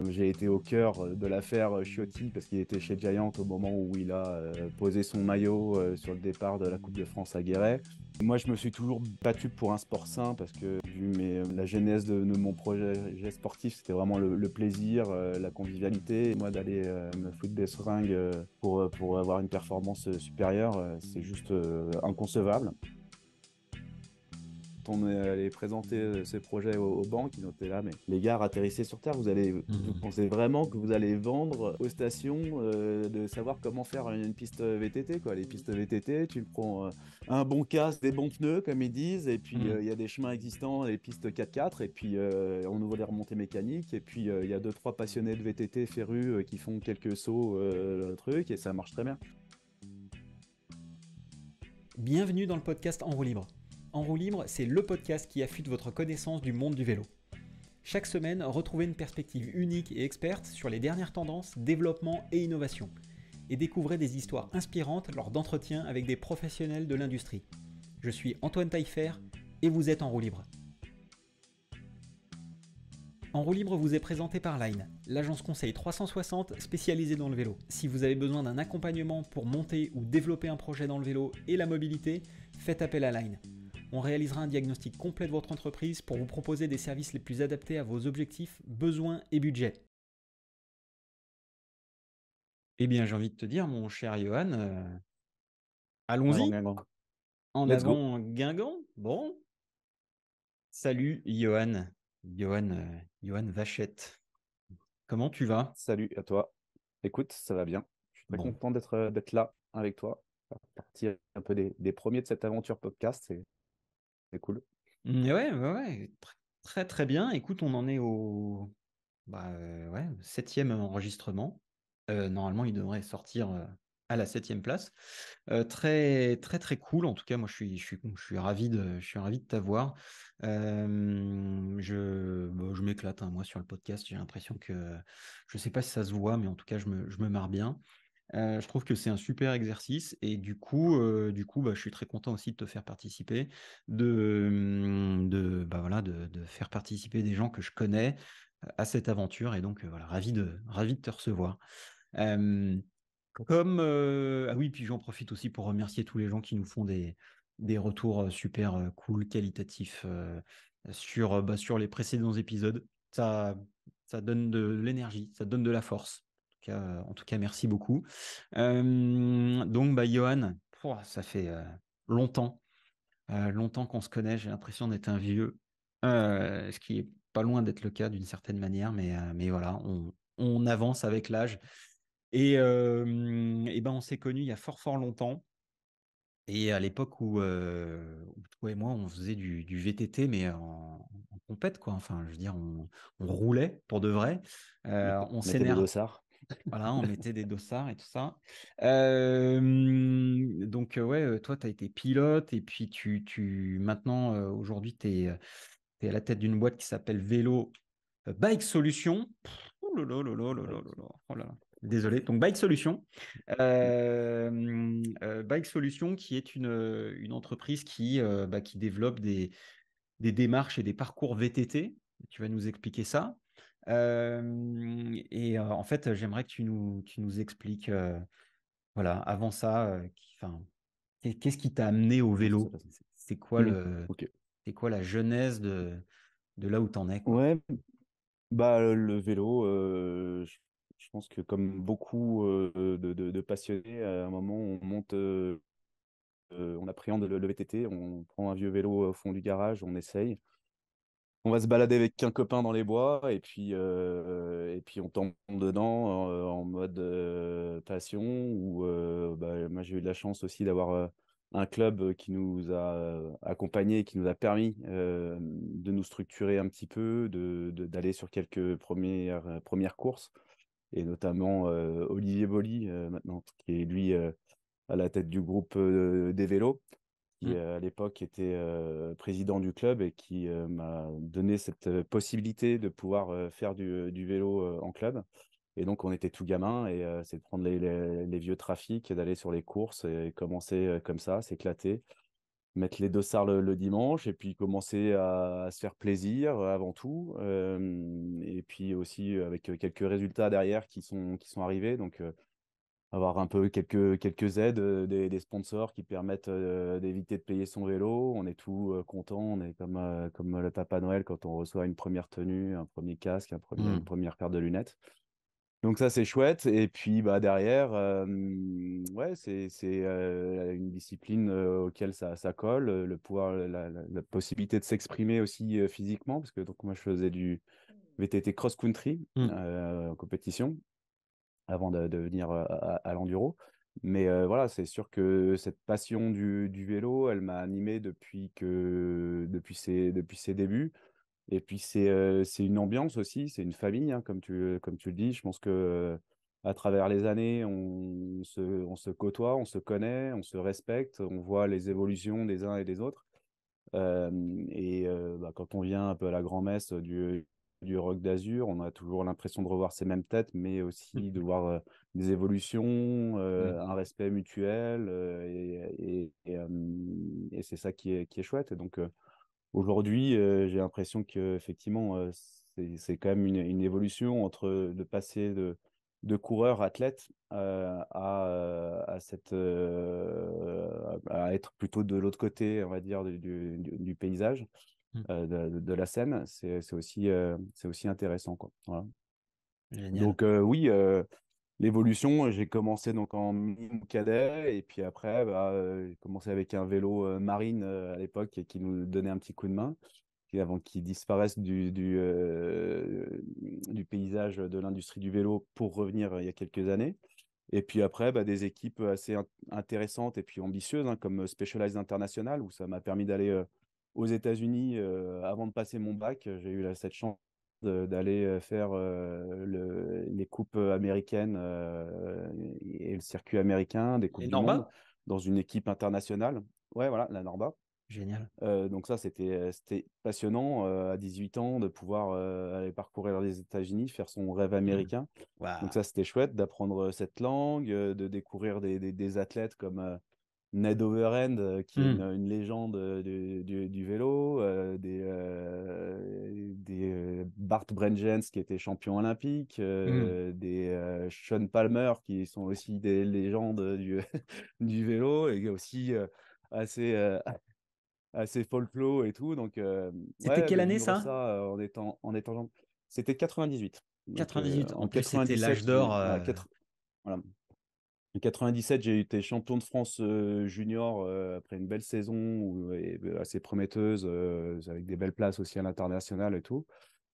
J'ai été au cœur de l'affaire Ciotti parce qu'il était chez Giant au moment où il a posé son maillot sur le départ de la Coupe de France à Guéret. Moi, je me suis toujours battu pour un sport sain parce que la genèse de mon projet sportif, c'était vraiment le plaisir, la convivialité. Et moi, d'aller me foutre des seringues pour avoir une performance supérieure, c'est juste inconcevable. On est allé présenter ces projets aux banques, ils étaient là, mais les gars, atterrissez sur Terre, vous Mhm. pensez vraiment que vous allez vendre aux stations de savoir comment faire une piste VTT, quoi. Les pistes VTT, tu prends un bon casque, des bons pneus, comme ils disent, et puis Mhm. il y a des chemins existants, les pistes 4x4, et puis on ouvre des remontées mécaniques, et puis il y a deux, trois passionnés de VTT férus qui font quelques sauts, le truc, et ça marche très bien. Bienvenue dans le podcast En roue libre. En roue libre, c'est le podcast qui affûte votre connaissance du monde du vélo. Chaque semaine, retrouvez une perspective unique et experte sur les dernières tendances, développement et innovation. Et découvrez des histoires inspirantes lors d'entretiens avec des professionnels de l'industrie. Je suis Antoine Taillefer et vous êtes En roue libre. En roue libre vous est présenté par Line, l'agence conseil 360 spécialisée dans le vélo. Si vous avez besoin d'un accompagnement pour monter ou développer un projet dans le vélo et la mobilité, faites appel à Line. On réalisera un diagnostic complet de votre entreprise pour vous proposer des services les plus adaptés à vos objectifs, besoins et budgets. Eh bien, j'ai envie de te dire, mon cher Johan, Avant allons-y. Guingamp. En Let's go. avant Guingamp. Bon, salut Johan. Johan Vachette. Comment tu vas? Salut à toi. Écoute, ça va bien. Je suis très Bon. content d'être là avec toi. À partir un peu des premiers de cette aventure podcast, c'est cool. Ouais. Très très bien. Écoute, on en est au ouais, septième enregistrement. Normalement, il devrait sortir à la septième place. Très très très cool. En tout cas, moi, je suis je suis ravi de t'avoir. Je m'éclate, hein, moi, sur le podcast. J'ai l'impression que, je sais pas si ça se voit, mais en tout cas, je me marre bien. Je trouve que c'est un super exercice et du coup, je suis très content aussi de te faire participer, de faire participer des gens que je connais à cette aventure et donc voilà, ravi de te recevoir. Euh, ah oui, puis j'en profite aussi pour remercier tous les gens qui nous font des retours super cool, qualitatifs sur les précédents épisodes. Ça donne de l'énergie, ça donne de la force. En tout cas, merci beaucoup. Donc, Johan, ça fait longtemps, longtemps qu'on se connaît. J'ai l'impression d'être un vieux, ce qui est pas loin d'être le cas d'une certaine manière, mais voilà, on avance avec l'âge. Et ben, on s'est connus il y a fort, fort longtemps. Et à l'époque où toi et moi, on faisait du VTT, mais en compète, quoi. Enfin, je veux dire, on roulait pour de vrai. On Mettez des s'énerve. dossards. Voilà, on mettait des dossards et tout ça. Donc, ouais, toi, tu as été pilote et puis maintenant, aujourd'hui, tu es, à la tête d'une boîte qui s'appelle Vélo Bike Solution. Oh là là là là là là là là. Oh là là. Désolé. Donc, Bike Solution. Bike Solution qui est une entreprise qui développe des démarches et des parcours VTT. Tu vas nous expliquer ça. En fait, j'aimerais que tu nous expliques, voilà, avant ça, enfin, qu'est-ce qui t'a amené au Comment ça s'est vélo? passé? C'est quoi Hmm, ok. c'est quoi la genèse de là où t'en es, quoi? Ouais, bah le vélo, je pense que comme beaucoup de passionnés, à un moment on monte, on appréhende le VTT, on prend un vieux vélo au fond du garage, on essaye. On va se balader avec un copain dans les bois et puis on tombe dedans en mode passion. Moi j'ai eu de la chance aussi d'avoir un club qui nous a accompagnés, qui nous a permis de nous structurer un petit peu, d'aller sur quelques premières courses et notamment Olivier Bolly maintenant qui est lui à la tête du groupe des vélos qui Mm. à l'époque était président du club et qui m'a donné cette possibilité de pouvoir faire du vélo en club. Et donc, on était tout gamin et c'est de prendre les vieux trafics, et d'aller sur les courses et commencer comme ça, s'éclater. mettre les dossards le dimanche et puis commencer à se faire plaisir avant tout. Et puis aussi avec quelques résultats derrière qui sont arrivés. Donc, avoir un peu quelques aides, des sponsors qui permettent d'éviter de payer son vélo. On est tout content. On est comme le Papa Noël quand on reçoit une première tenue, un premier casque, une Hmm. première paire de lunettes. Donc ça, c'est chouette. Et puis bah, derrière, ouais, c'est une discipline auquel ça colle, le pouvoir, la possibilité de s'exprimer aussi physiquement, parce que donc, moi, je faisais du VTT cross-country Hmm. en compétition avant de venir à l'enduro. Mais voilà, c'est sûr que cette passion du vélo, elle m'a animé depuis ses débuts. Et puis, c'est une ambiance aussi, c'est une famille, hein, comme tu le dis. Je pense que à travers les années, on se côtoie, on se connaît, on se respecte, on voit les évolutions des uns et des autres. Et bah, quand on vient un peu à la grand-messe du Rock d'Azur, on a toujours l'impression de revoir ces mêmes têtes, mais aussi de voir des évolutions, Hmm. un respect mutuel, et c'est ça qui est chouette. Et donc, aujourd'hui, j'ai l'impression qu'effectivement, c'est quand même une évolution entre de passer de coureur athlète à être plutôt de l'autre côté, on va dire, du paysage, Hmm. de la scène. C'est aussi intéressant, quoi. Voilà. Génial. Donc, oui, l'évolution, j'ai commencé donc en mini cadet et puis après, bah, j'ai commencé avec un vélo marine à l'époque et qui nous donnait un petit coup de main avant qu'il disparaisse du paysage de l'industrie du vélo pour revenir il y a quelques années. Et puis après, bah, des équipes assez intéressantes et puis ambitieuses, hein, comme Specialized International, où ça m'a permis d'aller aux États-Unis avant de passer mon bac. J'ai eu cette chance d'aller faire les coupes américaines et le circuit américain des coupes Les du monde Norba? dans une équipe internationale. Ouais, voilà, la Norba. Génial. Donc ça, c'était passionnant à 18 ans de pouvoir aller parcourir les États-Unis, faire son rêve Hmm. américain. Donc ça, Waouh. c'était chouette d'apprendre cette langue, de découvrir des athlètes comme Ned Overend, qui est une, Hmm. une légende du vélo, des Bart Brentjens qui était champion olympique, Hmm. des Sean Palmer qui sont aussi des légendes du vélo et aussi assez folklore et tout. Donc, C'était ouais, quelle de année vivre ça? ça en étant jeune. C'était 98. Donc, 98. En en plus, c'était l'âge 97, d'or. voilà. En 97, j'ai été champion de France junior après une belle saison assez prometteuse, avec des belles places aussi à l'international et tout.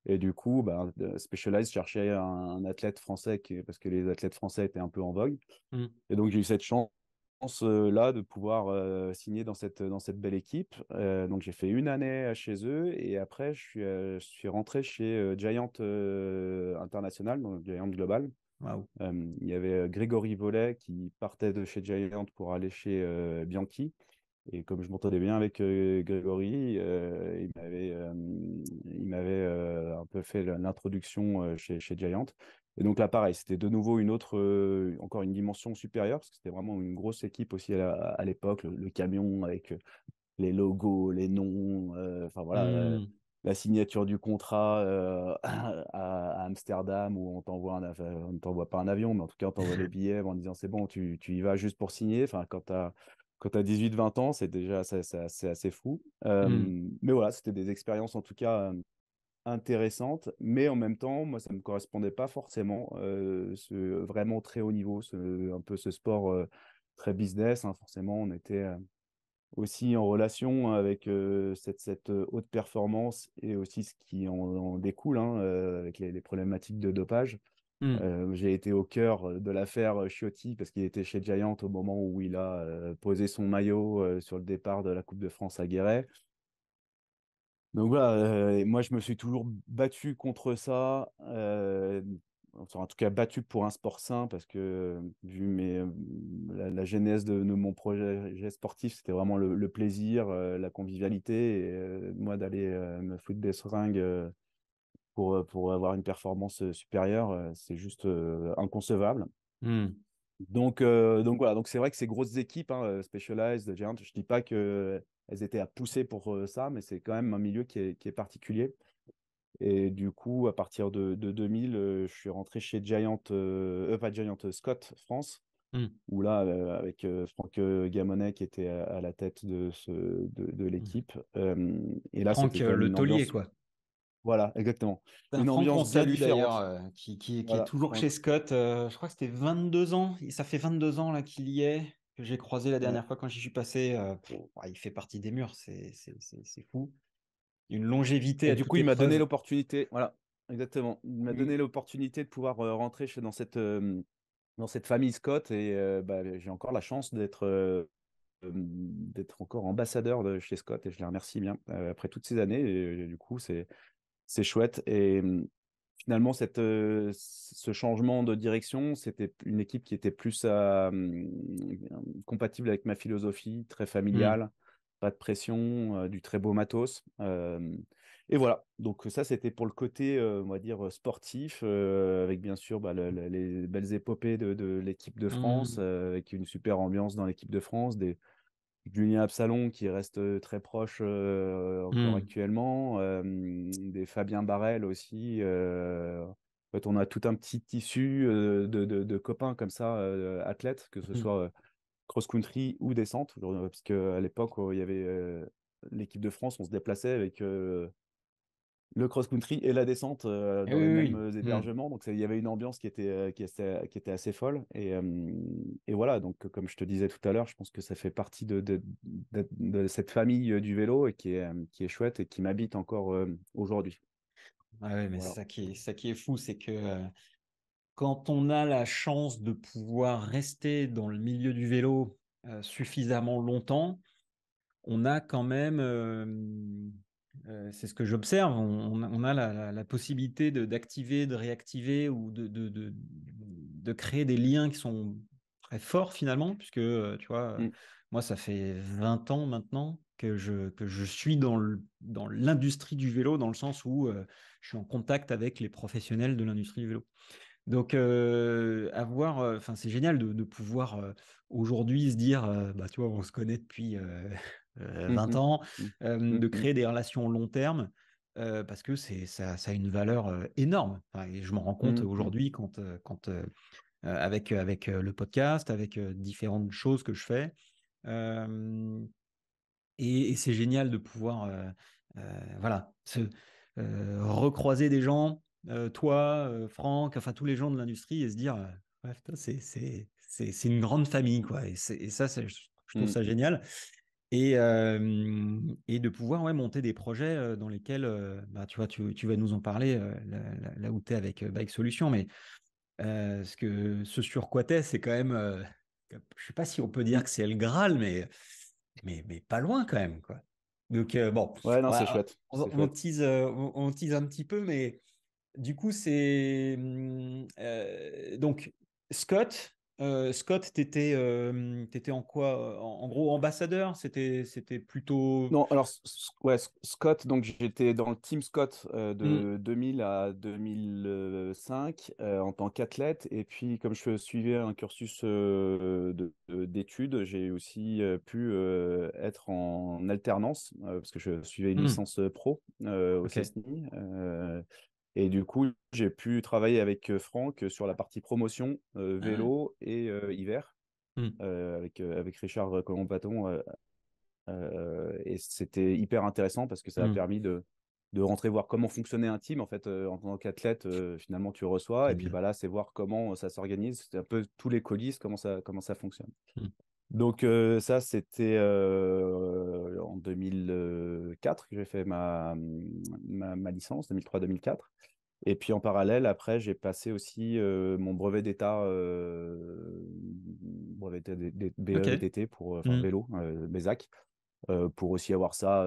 Et du coup, bah, Specialized cherchait un athlète français parce que les athlètes français étaient un peu en vogue. Hmm. Et donc, j'ai eu cette chance là de pouvoir signer dans cette belle équipe. Donc, j'ai fait une année chez eux et après, je suis rentré chez Giant International, donc Giant Global. Waouh. Il y avait Grégory Vollet qui partait de chez Giant pour aller chez Bianchi. Et comme je m'entendais bien avec Grégory, il m'avait un peu fait l'introduction chez Giant. Et donc là, pareil, c'était de nouveau encore une dimension supérieure, parce que c'était vraiment une grosse équipe aussi à l'époque, le camion avec les logos, les noms, enfin voilà, Hmm. la signature du contrat à Amsterdam où on ne t'envoie pas un avion, mais en tout cas, on t'envoie les billets en disant c'est bon, tu y vas juste pour signer. Enfin, quand tu as 18-20 ans, c'est déjà c'est assez fou. Hmm. Mais voilà, c'était des expériences en tout cas intéressantes, mais en même temps, moi, ça ne me correspondait pas forcément, vraiment très haut niveau, un peu ce sport très business, hein. Forcément, on était aussi en relation avec cette haute performance et aussi ce qui en découle, hein, avec les problématiques de dopage. Hmm. J'ai été au cœur de l'affaire Ciotti parce qu'il était chez Giant au moment où il a posé son maillot sur le départ de la Coupe de France à Guéret. Donc voilà, et moi je me suis toujours battu contre ça, enfin, en tout cas battu pour un sport sain parce que vu la genèse de mon projet sportif, c'était vraiment le plaisir, la convivialité et moi d'aller me foutre des seringues pour avoir une performance supérieure, c'est juste inconcevable. Hmm. Donc voilà, donc c'est vrai que ces grosses équipes, hein, Specialized, Giant, je dis pas que elles étaient à pousser pour ça, mais c'est quand même un milieu qui est particulier. Et du coup, à partir de 2000, je suis rentré chez Giant, pas Giant, Scott France, Hmm. où là, avec Franck Gamonet qui était à la tête de Hmm. l'équipe. Et là, Franck c'était quand même Le une Taulier, ambiance, quoi. voilà, exactement. C'est un Une Franck qu'on ambiance bien salue d'ailleurs, différente. qui est Voilà, toujours chez Franck. Scott. Je crois que c'était 22 ans. Et ça fait 22 ans là qu'il y est, que j'ai croisé la Ouais. dernière fois quand j'y suis passé. Ouais, il fait partie des murs, c'est fou. Une longévité Et à du coup, toute il m'a donné épreuve. l'opportunité, voilà, exactement. Il m'a donné Mm, l'opportunité de pouvoir rentrer dans cette famille Scott. Et bah, j'ai encore la chance d'être encore ambassadeur de chez Scott. Et je les remercie bien après toutes ces années. Et, du coup, c'est chouette. Et finalement, ce changement de direction, c'était une équipe qui était plus compatible avec ma philosophie, très mm, familiale, pas de pression, du très beau matos. Et voilà, donc ça, c'était pour le côté, on va dire, sportif, avec bien sûr bah, les belles épopées de l'équipe de France, mm, avec une super ambiance dans l'équipe de France, Julien Absalon qui reste très proche encore mm, actuellement, des Fabien Barrel aussi. En fait, on a tout un petit tissu de copains comme ça, athlètes, que ce mm. soit cross-country ou descente. Parce qu'à l'époque, où il y avait l'équipe de France, on se déplaçait avec le cross-country et la descente Eh dans les mêmes oui, oui, oui. hébergements. Donc, il y avait une ambiance qui était assez folle. Et voilà, donc, comme je te disais tout à l'heure, je pense que ça fait partie de cette famille du vélo et qui est chouette et qui m'habite encore aujourd'hui. Ah ouais, mais Voilà. ça qui est fou, c'est que quand on a la chance de pouvoir rester dans le milieu du vélo suffisamment longtemps, on a quand même, c'est ce que j'observe, on a la possibilité d'activer, de réactiver ou de créer des liens qui sont très forts finalement, puisque tu vois, Mm, moi ça fait 20 ans maintenant que je suis dans l'industrie du vélo, dans le sens où je suis en contact avec les professionnels de l'industrie du vélo. Donc, enfin, c'est génial de pouvoir aujourd'hui se dire, bah, tu vois, on se connaît depuis 20 mm, ans, mm, mm, de mm, créer des relations long terme, parce que ça a une valeur énorme. Enfin, et je m'en rends compte mm, mm, aujourd'hui avec le podcast, avec différentes choses que je fais. Euh, et c'est génial de pouvoir voilà, recroiser des gens, toi, Franck, enfin tous les gens de l'industrie et se dire ouais, putain, c'est une grande famille, quoi. Et ça, je trouve mm. ça génial. Et de pouvoir ouais, monter des projets dans lesquels, bah, tu vois, tu vas nous en parler là où tu es avec Bike Solutions, mais ce sur quoi tu es, c'est quand même, je sais pas si on peut dire Mm. que c'est le Graal, mais pas loin quand même, quoi. Donc, bon, Ouais, non, c'est voilà, chouette. C'est on chouette. tease, on tease un petit peu, mais du coup, c'est. Donc, Scott, t'étais en quoi? En gros, ambassadeur? C'était plutôt. Non, alors, ouais, Scott, donc j'étais dans le team Scott Hmm, de 2000 à 2005 en tant qu'athlète. Et puis, comme je suivais un cursus d'études, j'ai aussi pu être en alternance parce que je suivais une hmm, licence pro au ok. CESNI. Et du coup, j'ai pu travailler avec Franck sur la partie promotion Ah, vélo et hiver hmm, avec Richard Colomb-Paton et c'était hyper intéressant parce que ça a hmm, permis de rentrer voir comment fonctionnait un team. En fait, en tant qu'athlète, finalement, tu reçois. Et puis génial. bah, là, c'est voir comment ça s'organise. C'est un peu tous les coulisses, comment ça fonctionne. Hmm, Donc ça, c'était en 2004 que j'ai fait ma licence, 2003-2004. Et puis en parallèle, après, j'ai passé aussi mon brevet d'état, brevet ok. BE-VTT pour, enfin Hmm, vélo, BESAC, pour aussi avoir ça,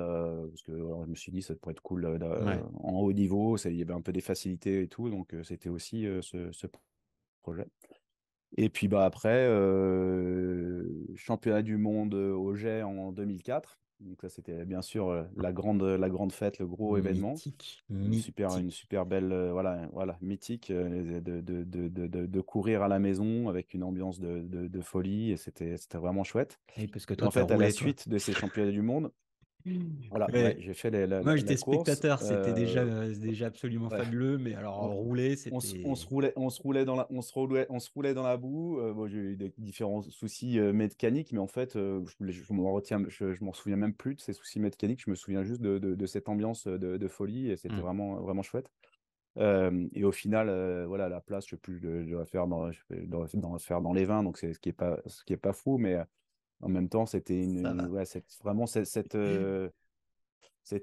parce que alors, je me suis dit, ça pourrait être cool ouais. en haut niveau, il y avait un peu des facilités et tout, donc c'était aussi ce projet. Et puis bah, après, championnat du monde au jet en 2004. Donc ça, c'était bien sûr la grande fête, le gros événement. Mythique, Une mythique. super belle, voilà, mythique, de courir à la maison avec une ambiance de folie, et c'était vraiment chouette. Et parce que Et toi, en tu as fait, à la roulé, toi. suite de ces championnats du monde, voilà, ouais, Ouais. j'ai fait la Moi, la j'étais course. spectateur, c'était déjà absolument Ouais. fabuleux, mais alors on, rouler, on se c'était. roulait, on se roulait dans la boue. Bon, j'ai eu des différents soucis mécaniques, mais en fait, je m'en souviens même plus de ces soucis mécaniques. Je me souviens juste de cette ambiance de folie, et c'était Hmm. vraiment, vraiment chouette. Et au final, voilà, la place, je sais plus, je dois faire faire dans les 20, donc c'est ce qui est pas fou, mais en même temps, c'était Ça va. ouais, vraiment cette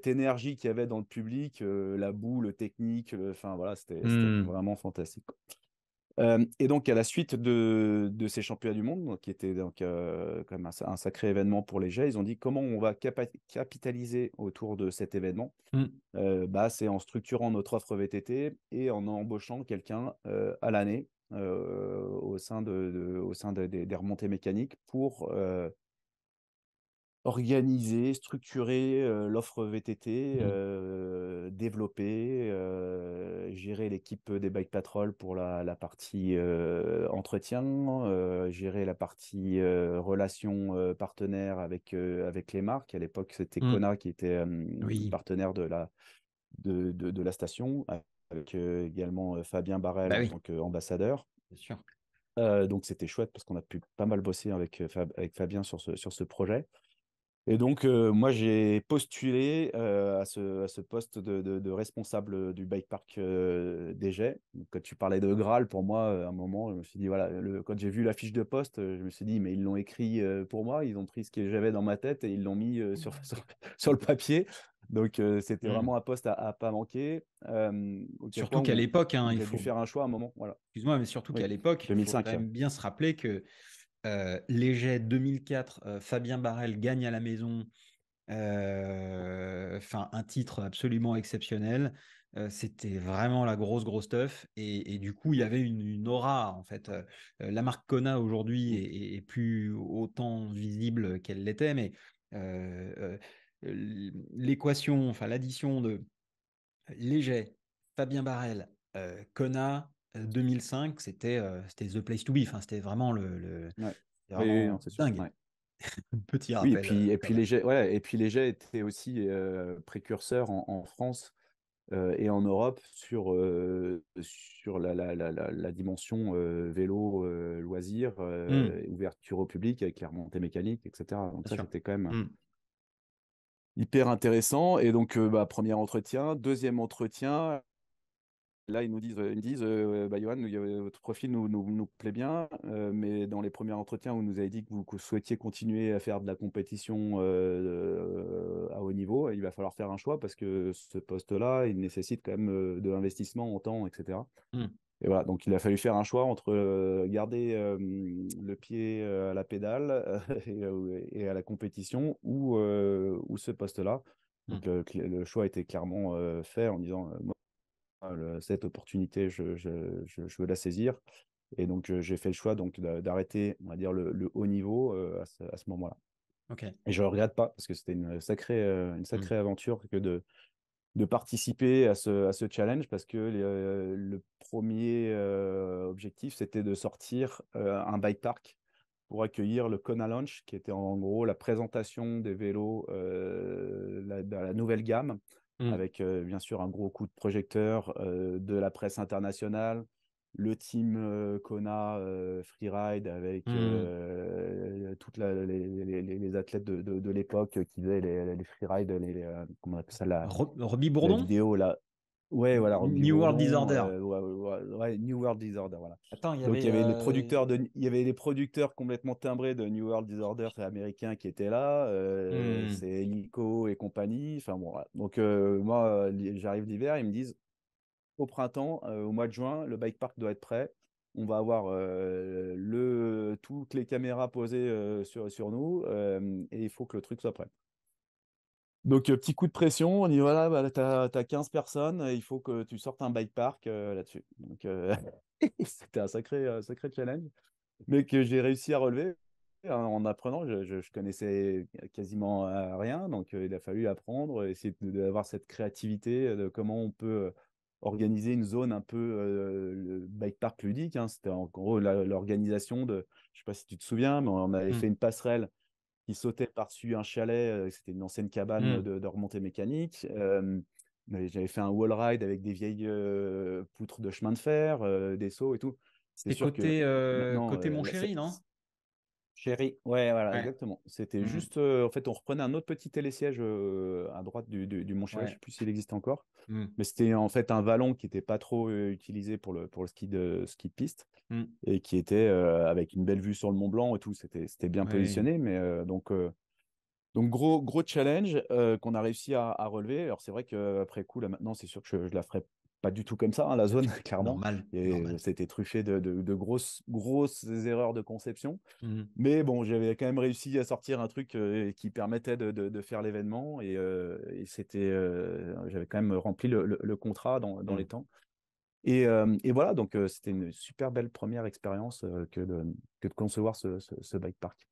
énergie qu'il y avait dans le public, la boue, le technique, enfin voilà, c'était Hmm. vraiment fantastique, quoi. Et donc, à la suite de ces championnats du monde, qui était donc quand même un sacré événement pour les jets, ils ont dit comment on va capitaliser autour de cet événement. Hmm. Bah, c'est en structurant notre offre VTT et en embauchant quelqu'un à l'année au sein des remontées mécaniques pour organiser, structurer l'offre VTT, Hmm. développer, gérer l'équipe des bike patrol pour la partie entretien, gérer la partie relations partenaires avec les marques. À l'époque, c'était Hmm. Kona qui était Oui, partenaire de la station, avec également Fabien Barrel bah en oui, tant qu'ambassadeur. c'est sûr. Donc c'était chouette parce qu'on a pu pas mal bosser avec Fabien sur ce projet. Et donc, moi, j'ai postulé à ce poste de responsable du bike park des Jets. Donc, quand tu parlais de Graal, pour moi, à un moment, je me suis dit, voilà, quand j'ai vu la fiche de poste, je me suis dit, mais ils l'ont écrit pour moi, ils ont pris ce que j'avais dans ma tête et ils l'ont mis sur le papier. Donc, c'était Hmm. vraiment un poste à pas manquer. Auquel point Surtout qu'à l'époque, hein, où il j'ai dû faut. faire un choix à un moment. Voilà. Excuse-moi, mais surtout qu'à Oui, l'époque, il faut quand 2005. même bien se rappeler que Léger 2004, Fabien Barrel gagne à la maison, enfin un titre absolument exceptionnel. C'était vraiment la grosse grosse stuff et du coup il y avait une aura en fait. La marque Kona aujourd'hui Mm. est plus autant visible qu'elle l'était, mais euh, l'équation, enfin l'addition de Léger, Fabien Barrel, Kona 2005, c'était the place to be. Enfin, c'était vraiment Ouais. c'était Oui, oui, non, vraiment c'est sûr. dingue. Ouais. Petit Oui, et rappel puis, et quand puis même. les jets, ouais, et puis les jets étaient aussi précurseurs en France et en Europe sur la dimension vélo, loisir, Hmm, ouverture au public avec les remontées mécaniques, etc. Donc bien ça, sûr. c'était quand même Hmm, hyper intéressant. Et donc, bah, premier entretien, deuxième entretien. Là, ils me disent bah, Johan, votre profil nous plaît bien, mais dans les premiers entretiens, vous nous avez dit que vous souhaitiez continuer à faire de la compétition à haut niveau. Il va falloir faire un choix parce que ce poste-là, il nécessite quand même de l'investissement en temps, etc. hmm, Et voilà, donc il a fallu faire un choix entre garder le pied à la pédale et à la compétition ou ce poste-là. hmm. Donc le choix était clairement fait en disant cette opportunité, je veux la saisir. Et donc, j'ai fait le choix donc, d'arrêter, on va dire, le haut niveau à ce moment-là. Ok. Et je ne regrette pas parce que c'était une Hmm, sacrée aventure que de participer à ce challenge parce que le premier objectif, c'était de sortir un bike park pour accueillir le Kona Launch, qui était en gros la présentation des vélos de la nouvelle gamme, hmm, avec bien sûr un gros coup de projecteur de la presse internationale, le team Kona Freeride avec hmm. toutes les athlètes de l'époque qui faisaient les freeride, comment on appelle ça, Roby la Bourdon? vidéo là. Ouais, voilà, Roby New World Bourdon, Disorder. ouais, ouais, ouais, New World Disorder, voilà. Attends, il y Donc avait. il y avait les producteurs complètement timbrés de New World Disorder américains qui étaient là, Hmm, c'est Helico et compagnie. Enfin bon, voilà. Donc moi, j'arrive l'hiver, ils me disent au printemps, au mois de juin, le bike park doit être prêt. On va avoir toutes les caméras posées sur nous et il faut que le truc soit prêt. Donc, petit coup de pression, on y va là, bah, t'as 15 personnes, il faut que tu sortes un bike park là-dessus. Donc, c'était un sacré challenge, mais que j'ai réussi à relever. en apprenant. Je connaissais quasiment rien, donc il a fallu apprendre, essayer d'avoir cette créativité de comment on peut organiser une zone un peu le bike park ludique, hein. C'était en gros l'organisation de, je sais pas si tu te souviens, mais on avait Mm. fait une passerelle qui sautait par-dessus un chalet. C'était une ancienne cabane Mm. de remontée mécanique. Mais j'avais fait un wall ride avec des vieilles poutres de chemin de fer, des sauts et tout. C'est C'était sûr que maintenant, côté Mon Chéri, non? Chéri, ouais, voilà, Ouais. exactement. C'était Mm. juste, en fait, on reprenait un autre petit télésiège à droite du Mont Chéri. Je Ouais. sais plus s'il existe encore, Mm. mais c'était en fait un vallon qui n'était pas trop utilisé pour le ski de piste Mm. et qui était avec une belle vue sur le Mont Blanc et tout. C'était bien Ouais. positionné, mais donc gros challenge qu'on a réussi à relever. Alors c'est vrai qu'après coup, là maintenant, c'est sûr que je la ferai pas du tout comme ça, hein, la Bah, zone, clairement. normal, Et normal. c'était truffé de grosses erreurs de conception. Mm. Mais bon, j'avais quand même réussi à sortir un truc qui permettait de faire l'événement. Et j'avais quand même rempli le contrat dans les Mm. temps. Et voilà, donc c'était une super belle première expérience que de concevoir ce bike park.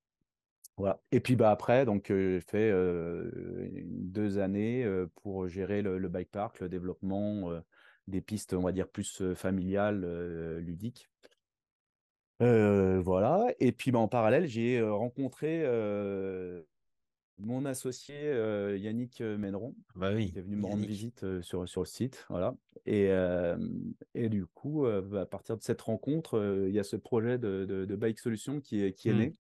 Voilà. Et puis bah après, donc j'ai fait 2 années pour gérer le bike park, le développement des pistes, on va dire plus familiales, ludiques. Voilà. Et puis bah, en parallèle, j'ai rencontré mon associé Yannick Méneron, Bah qui oui, est venu me rendre Yannick. visite sur le site. Voilà. Et du coup, à partir de cette rencontre, il y a ce projet de Bike Solution qui est Mm. né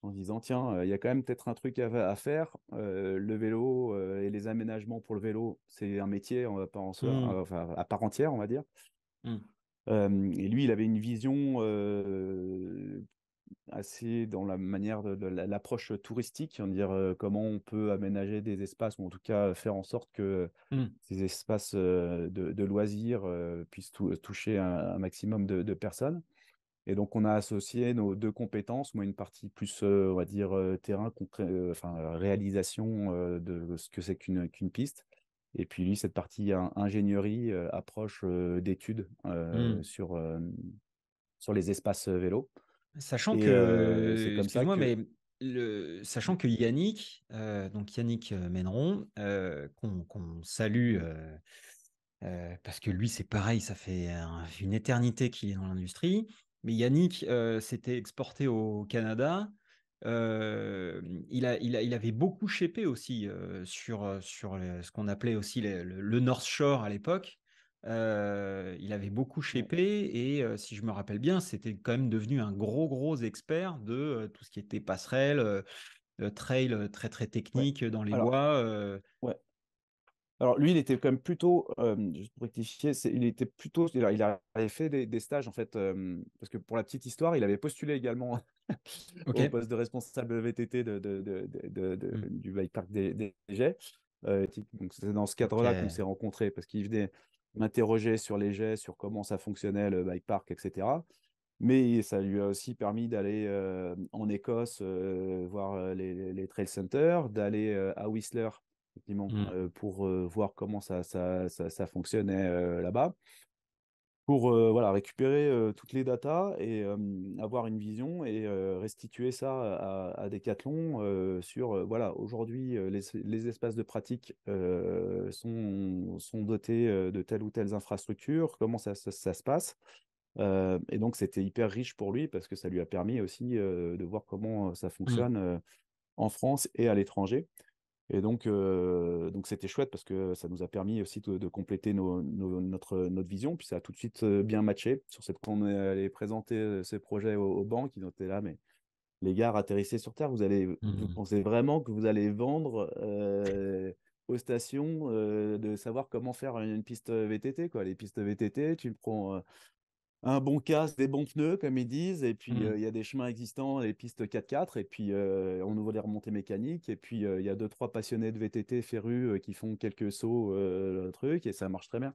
en se disant, tiens, il y a quand même peut-être un truc à faire. Le vélo et les aménagements pour le vélo, c'est un métier à part, Mm. enfin, à part entière, on va dire. Mm. Et lui, il avait une vision assez dans la manière de l'approche touristique, on dire comment on peut aménager des espaces, ou en tout cas faire en sorte que Mm. ces espaces de loisirs puissent toucher un maximum de personnes. Et donc, on a associé nos deux compétences, moi une partie plus, on va dire, terrain, enfin, réalisation de ce que c'est qu'une piste. Et puis lui, cette partie ingénierie, approche d'études Mm. sur les espaces vélos. Sachant Et c'est que, comme ça excuse-moi, que... mais sachant que Yannick, donc Yannick Méneron, qu'on salue, parce que lui, c'est pareil, ça fait une éternité qu'il est dans l'industrie. Mais Yannick s'était exporté au Canada. Il avait beaucoup shapé aussi sur ce qu'on appelait aussi le North Shore à l'époque. Il avait beaucoup Ouais, shapé et si je me rappelle bien, c'était quand même devenu un gros expert de tout ce qui était passerelle, trail très très ouais. technique dans les Alors, bois. ouais. Alors lui, il était quand même plutôt, juste pour rectifier, il était plutôt, il avait fait des stages en fait, parce que pour la petite histoire, il avait postulé également Ok. au poste de responsable VTT Hmm. du bike park des Jets. Donc c'est dans ce Ok. cadre-là qu'on s'est rencontrés, parce qu'il venait m'interroger sur les jets, sur comment ça fonctionnait le bike park, etc. Mais ça lui a aussi permis d'aller en Écosse voir les trail centers, d'aller à Whistler effectivement, Hmm. pour voir comment ça fonctionnait là-bas, pour voilà, récupérer toutes les datas et avoir une vision et restituer ça à Decathlon sur, voilà, aujourd'hui, les espaces de pratique sont dotés de telle ou telle infrastructure, comment ça se passe. Et donc, c'était hyper riche pour lui parce que ça lui a permis aussi de voir comment ça Hmm. fonctionne en France et à l'étranger. Et donc c'était chouette parce que ça nous a permis aussi de compléter notre vision. Puis ça a tout de suite bien matché. Sur cette, quand on est allé présenter ces projets aux banques, ils ont été là, mais les gars, atterrissez sur Terre, vous Hmm. pensez vraiment que vous allez vendre aux stations de savoir comment faire une piste VTT, quoi. Les pistes VTT, tu prends un bon casque, des bons pneus, comme ils disent, et puis Hmm. il y a des chemins existants, les pistes 4x4, et puis on ouvre les remontées mécaniques, et puis il y a deux, trois passionnés de VTT férus qui font quelques sauts, le truc, et ça marche très bien.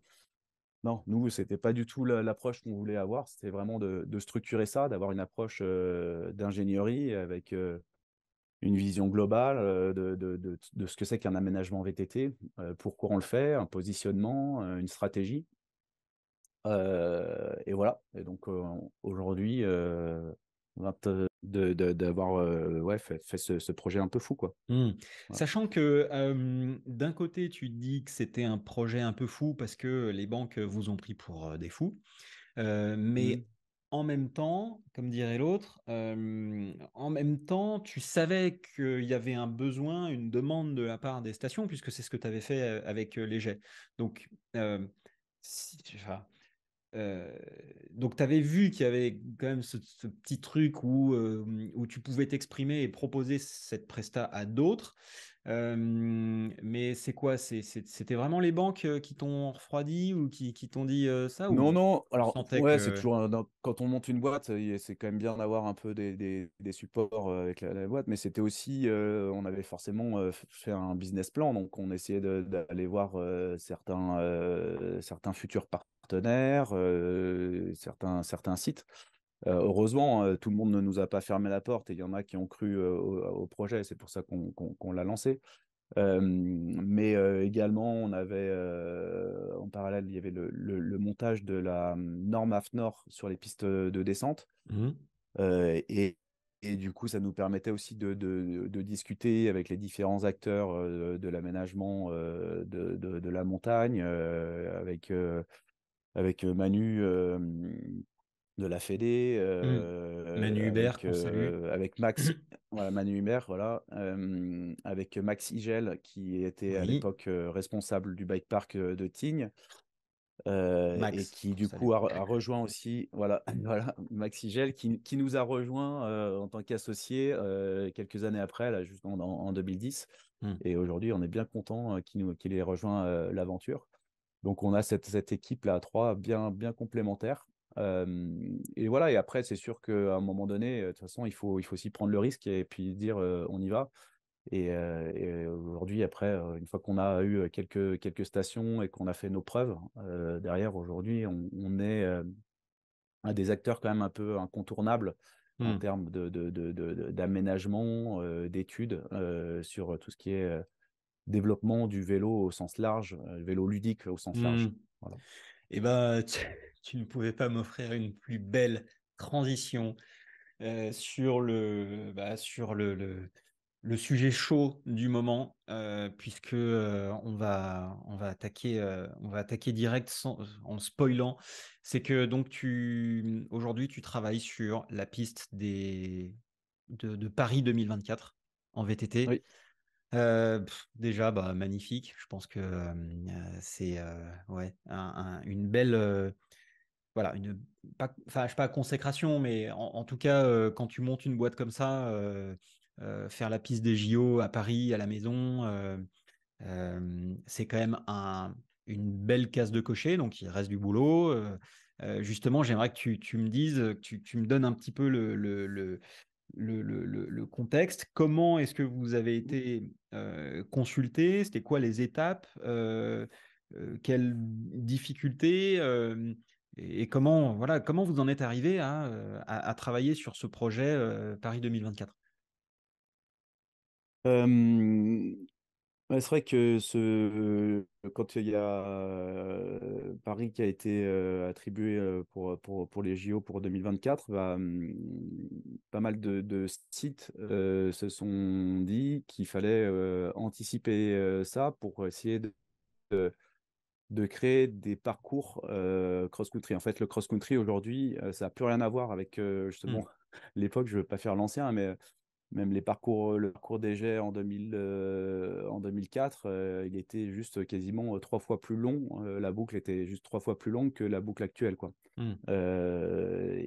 Non, nous, c'était pas du tout l'approche qu'on voulait avoir, c'était vraiment de structurer ça, d'avoir une approche d'ingénierie avec une vision globale de ce que c'est qu'un aménagement VTT, pourquoi on le fait, un positionnement, une stratégie. Et voilà. Et donc aujourd'hui, d'avoir ouais, fait ce projet un peu fou, quoi. Mmh. Voilà. Sachant que, d'un côté, tu dis que c'était un projet un peu fou parce que les banques vous ont pris pour, des fous. Mm. Mais en même temps, comme dirait l'autre, en même temps, tu savais qu'il y avait un besoin, une demande de la part des stations, puisque c'est ce que tu avais fait avec les jets. Donc, enfin, euh, donc tu avais vu qu'il y avait quand même ce petit truc où tu pouvais t'exprimer et proposer cette presta à d'autres. Mais c'est quoi? C'était vraiment les banques qui t'ont refroidi ou qui t'ont dit ça ou Non, non, tu alors sentais ouais, c'est que... toujours quand on monte une boîte, c'est quand même bien d'avoir un peu des supports avec la boîte, mais c'était aussi, on avait forcément fait un business plan, donc on essayait d'aller voir certains futurs partenaires, certains sites. Heureusement, tout le monde ne nous a pas fermé la porte et il y en a qui ont cru au projet, c'est pour ça qu'on l'a lancé. Mais également, on avait en parallèle, il y avait le montage de la norme AFNOR sur les pistes de descente. Mhm. Euh, et, et du coup, ça nous permettait aussi de discuter avec les différents acteurs de l'aménagement de la montagne, avec Manu de la Fédé, Mhm. Manu Hubert, qu'on salue. avec Max, voilà, Manu Hubert, voilà, avec Max Igel, qui était à Oui, l'époque responsable du bike park de Tignes, et Max, qui qu'on du salue. coup a rejoint aussi, voilà, voilà, Max Igel, qui nous a rejoint en tant qu'associé quelques années après, là, juste en 2010. Mhm. Et aujourd'hui, on est bien content qu'il ait rejoint l'aventure. Donc, on a cette équipe-là à trois bien complémentaire. Et voilà, et après, c'est sûr qu'à un moment donné, de toute façon, il faut aussi prendre le risque et puis dire on y va. Et aujourd'hui, après, une fois qu'on a eu quelques stations et qu'on a fait nos preuves, derrière, aujourd'hui, on est un des acteurs quand même un peu incontournables en Mhm. termes d'aménagement, d'études sur tout ce qui est développement du vélo au sens large, vélo ludique au sens large. Mhm. Voilà. Eh ben, tu ne pouvais pas m'offrir une plus belle transition sur le sujet chaud du moment, puisque on va attaquer direct en spoilant. C'est que donc aujourd'hui tu travailles sur la piste de Paris 2024 en VTT. Oui. Déjà, bah, magnifique. Je pense que c'est ouais, une belle, voilà, enfin, je sais pas consécration, mais en tout cas, quand tu montes une boîte comme ça, faire la piste des JO à Paris, à la maison, c'est quand même une belle case de cocher, donc il reste du boulot. Justement, j'aimerais que tu me dises, que tu me donnes un petit peu le contexte. Comment est-ce que vous avez été consulté? C'était quoi les étapes? Quelles difficultés? Et comment, voilà, comment vous en êtes arrivé à travailler sur ce projet Paris 2024? Euh, ouais, c'est vrai que quand il y a Paris qui a été attribué pour les JO pour 2024, bah, pas mal de sites se sont dit qu'il fallait anticiper ça pour essayer de créer des parcours cross-country. En fait, le cross-country aujourd'hui, ça n'a plus rien à voir avec Hmm, justement l'époque. Je ne veux pas faire l'ancien, mais même le parcours des Jets en 2004, il était juste quasiment trois fois plus long. La boucle était juste trois fois plus longue que la boucle actuelle, quoi. hmm,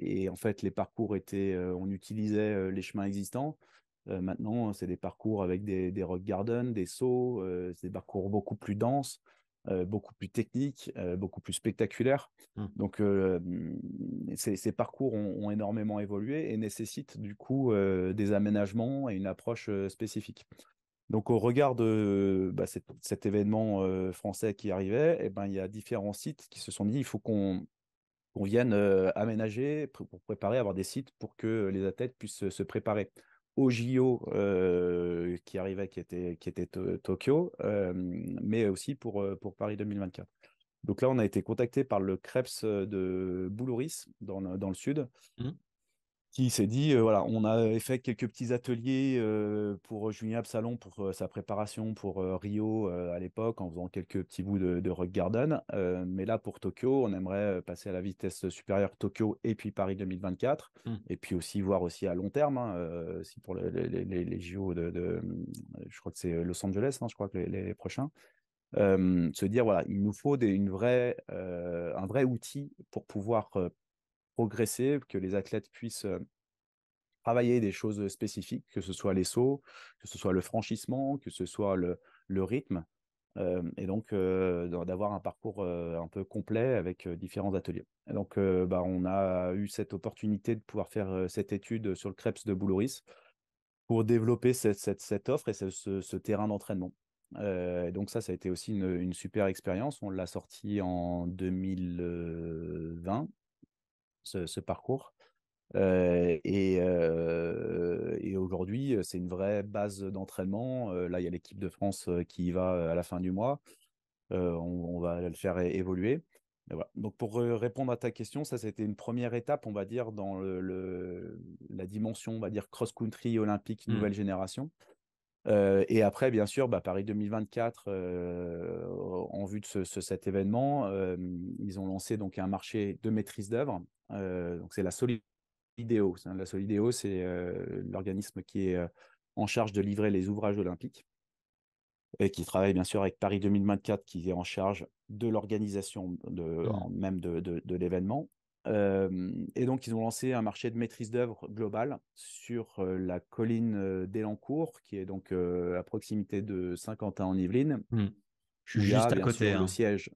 Et en fait, les parcours on utilisait les chemins existants. Maintenant, c'est des parcours avec des rock gardens, des sauts, c'est des parcours beaucoup plus denses, beaucoup plus techniques, beaucoup plus spectaculaires. hmm, Donc, ces parcours ont énormément évolué et nécessitent du coup des aménagements et une approche spécifique. Donc, au regard de cet événement français qui arrivait, eh ben, il y a différents sites qui se sont dit il faut qu'on vienne aménager pour préparer, avoir des sites pour que les athlètes puissent se préparer aux JO qui arrivaient, qui étaient Tokyo, mais aussi pour Paris 2024. Donc là, on a été contacté par le CREPS de Boulouris, dans le sud, hmm. qui s'est dit, voilà, on a fait quelques petits ateliers pour Julien Absalon pour sa préparation pour Rio à l'époque, en faisant quelques petits bouts de Rock Garden. Mais là, pour Tokyo, on aimerait passer à la vitesse supérieure Tokyo et puis Paris 2024. Mm. Et puis aussi voir aussi à long terme, hein, si pour les JO je crois que c'est Los Angeles, hein, je crois que les prochains. Se dire, voilà, il nous faut un vrai outil pour pouvoir progresser, que les athlètes puissent travailler des choses spécifiques, que ce soit les sauts, que ce soit le franchissement, que ce soit le rythme, et donc d'avoir un parcours un peu complet avec différents ateliers. Et donc, bah, on a eu cette opportunité de pouvoir faire cette étude sur le Krebs de Boulouris pour développer cette offre et ce terrain d'entraînement. Donc ça a été aussi une super expérience. On l'a sorti en 2020, ce parcours. Et aujourd'hui, c'est une vraie base d'entraînement. Là, il y a l'équipe de France qui y va à la fin du mois. On va le faire évoluer. Et voilà. Donc, pour répondre à ta question, ça, c'était une première étape, on va dire, dans la dimension, on va dire, cross-country olympique Mm. nouvelle génération. Et après, bien sûr, bah, Paris 2024, en vue de cet événement, ils ont lancé donc un marché de maîtrise d'œuvre. Donc, c'est la Solidéo. La Solidéo, c'est l'organisme qui est en charge de livrer les ouvrages olympiques et qui travaille bien sûr avec Paris 2024, qui est en charge de l'organisation Mm. même de l'événement. Et donc, ils ont lancé un marché de maîtrise d'œuvre global sur la colline d'Elancourt, qui est donc à proximité de Saint-Quentin-en-Yvelines, Mm. Je suis où il y a juste à bien côté, sûr le hein. siège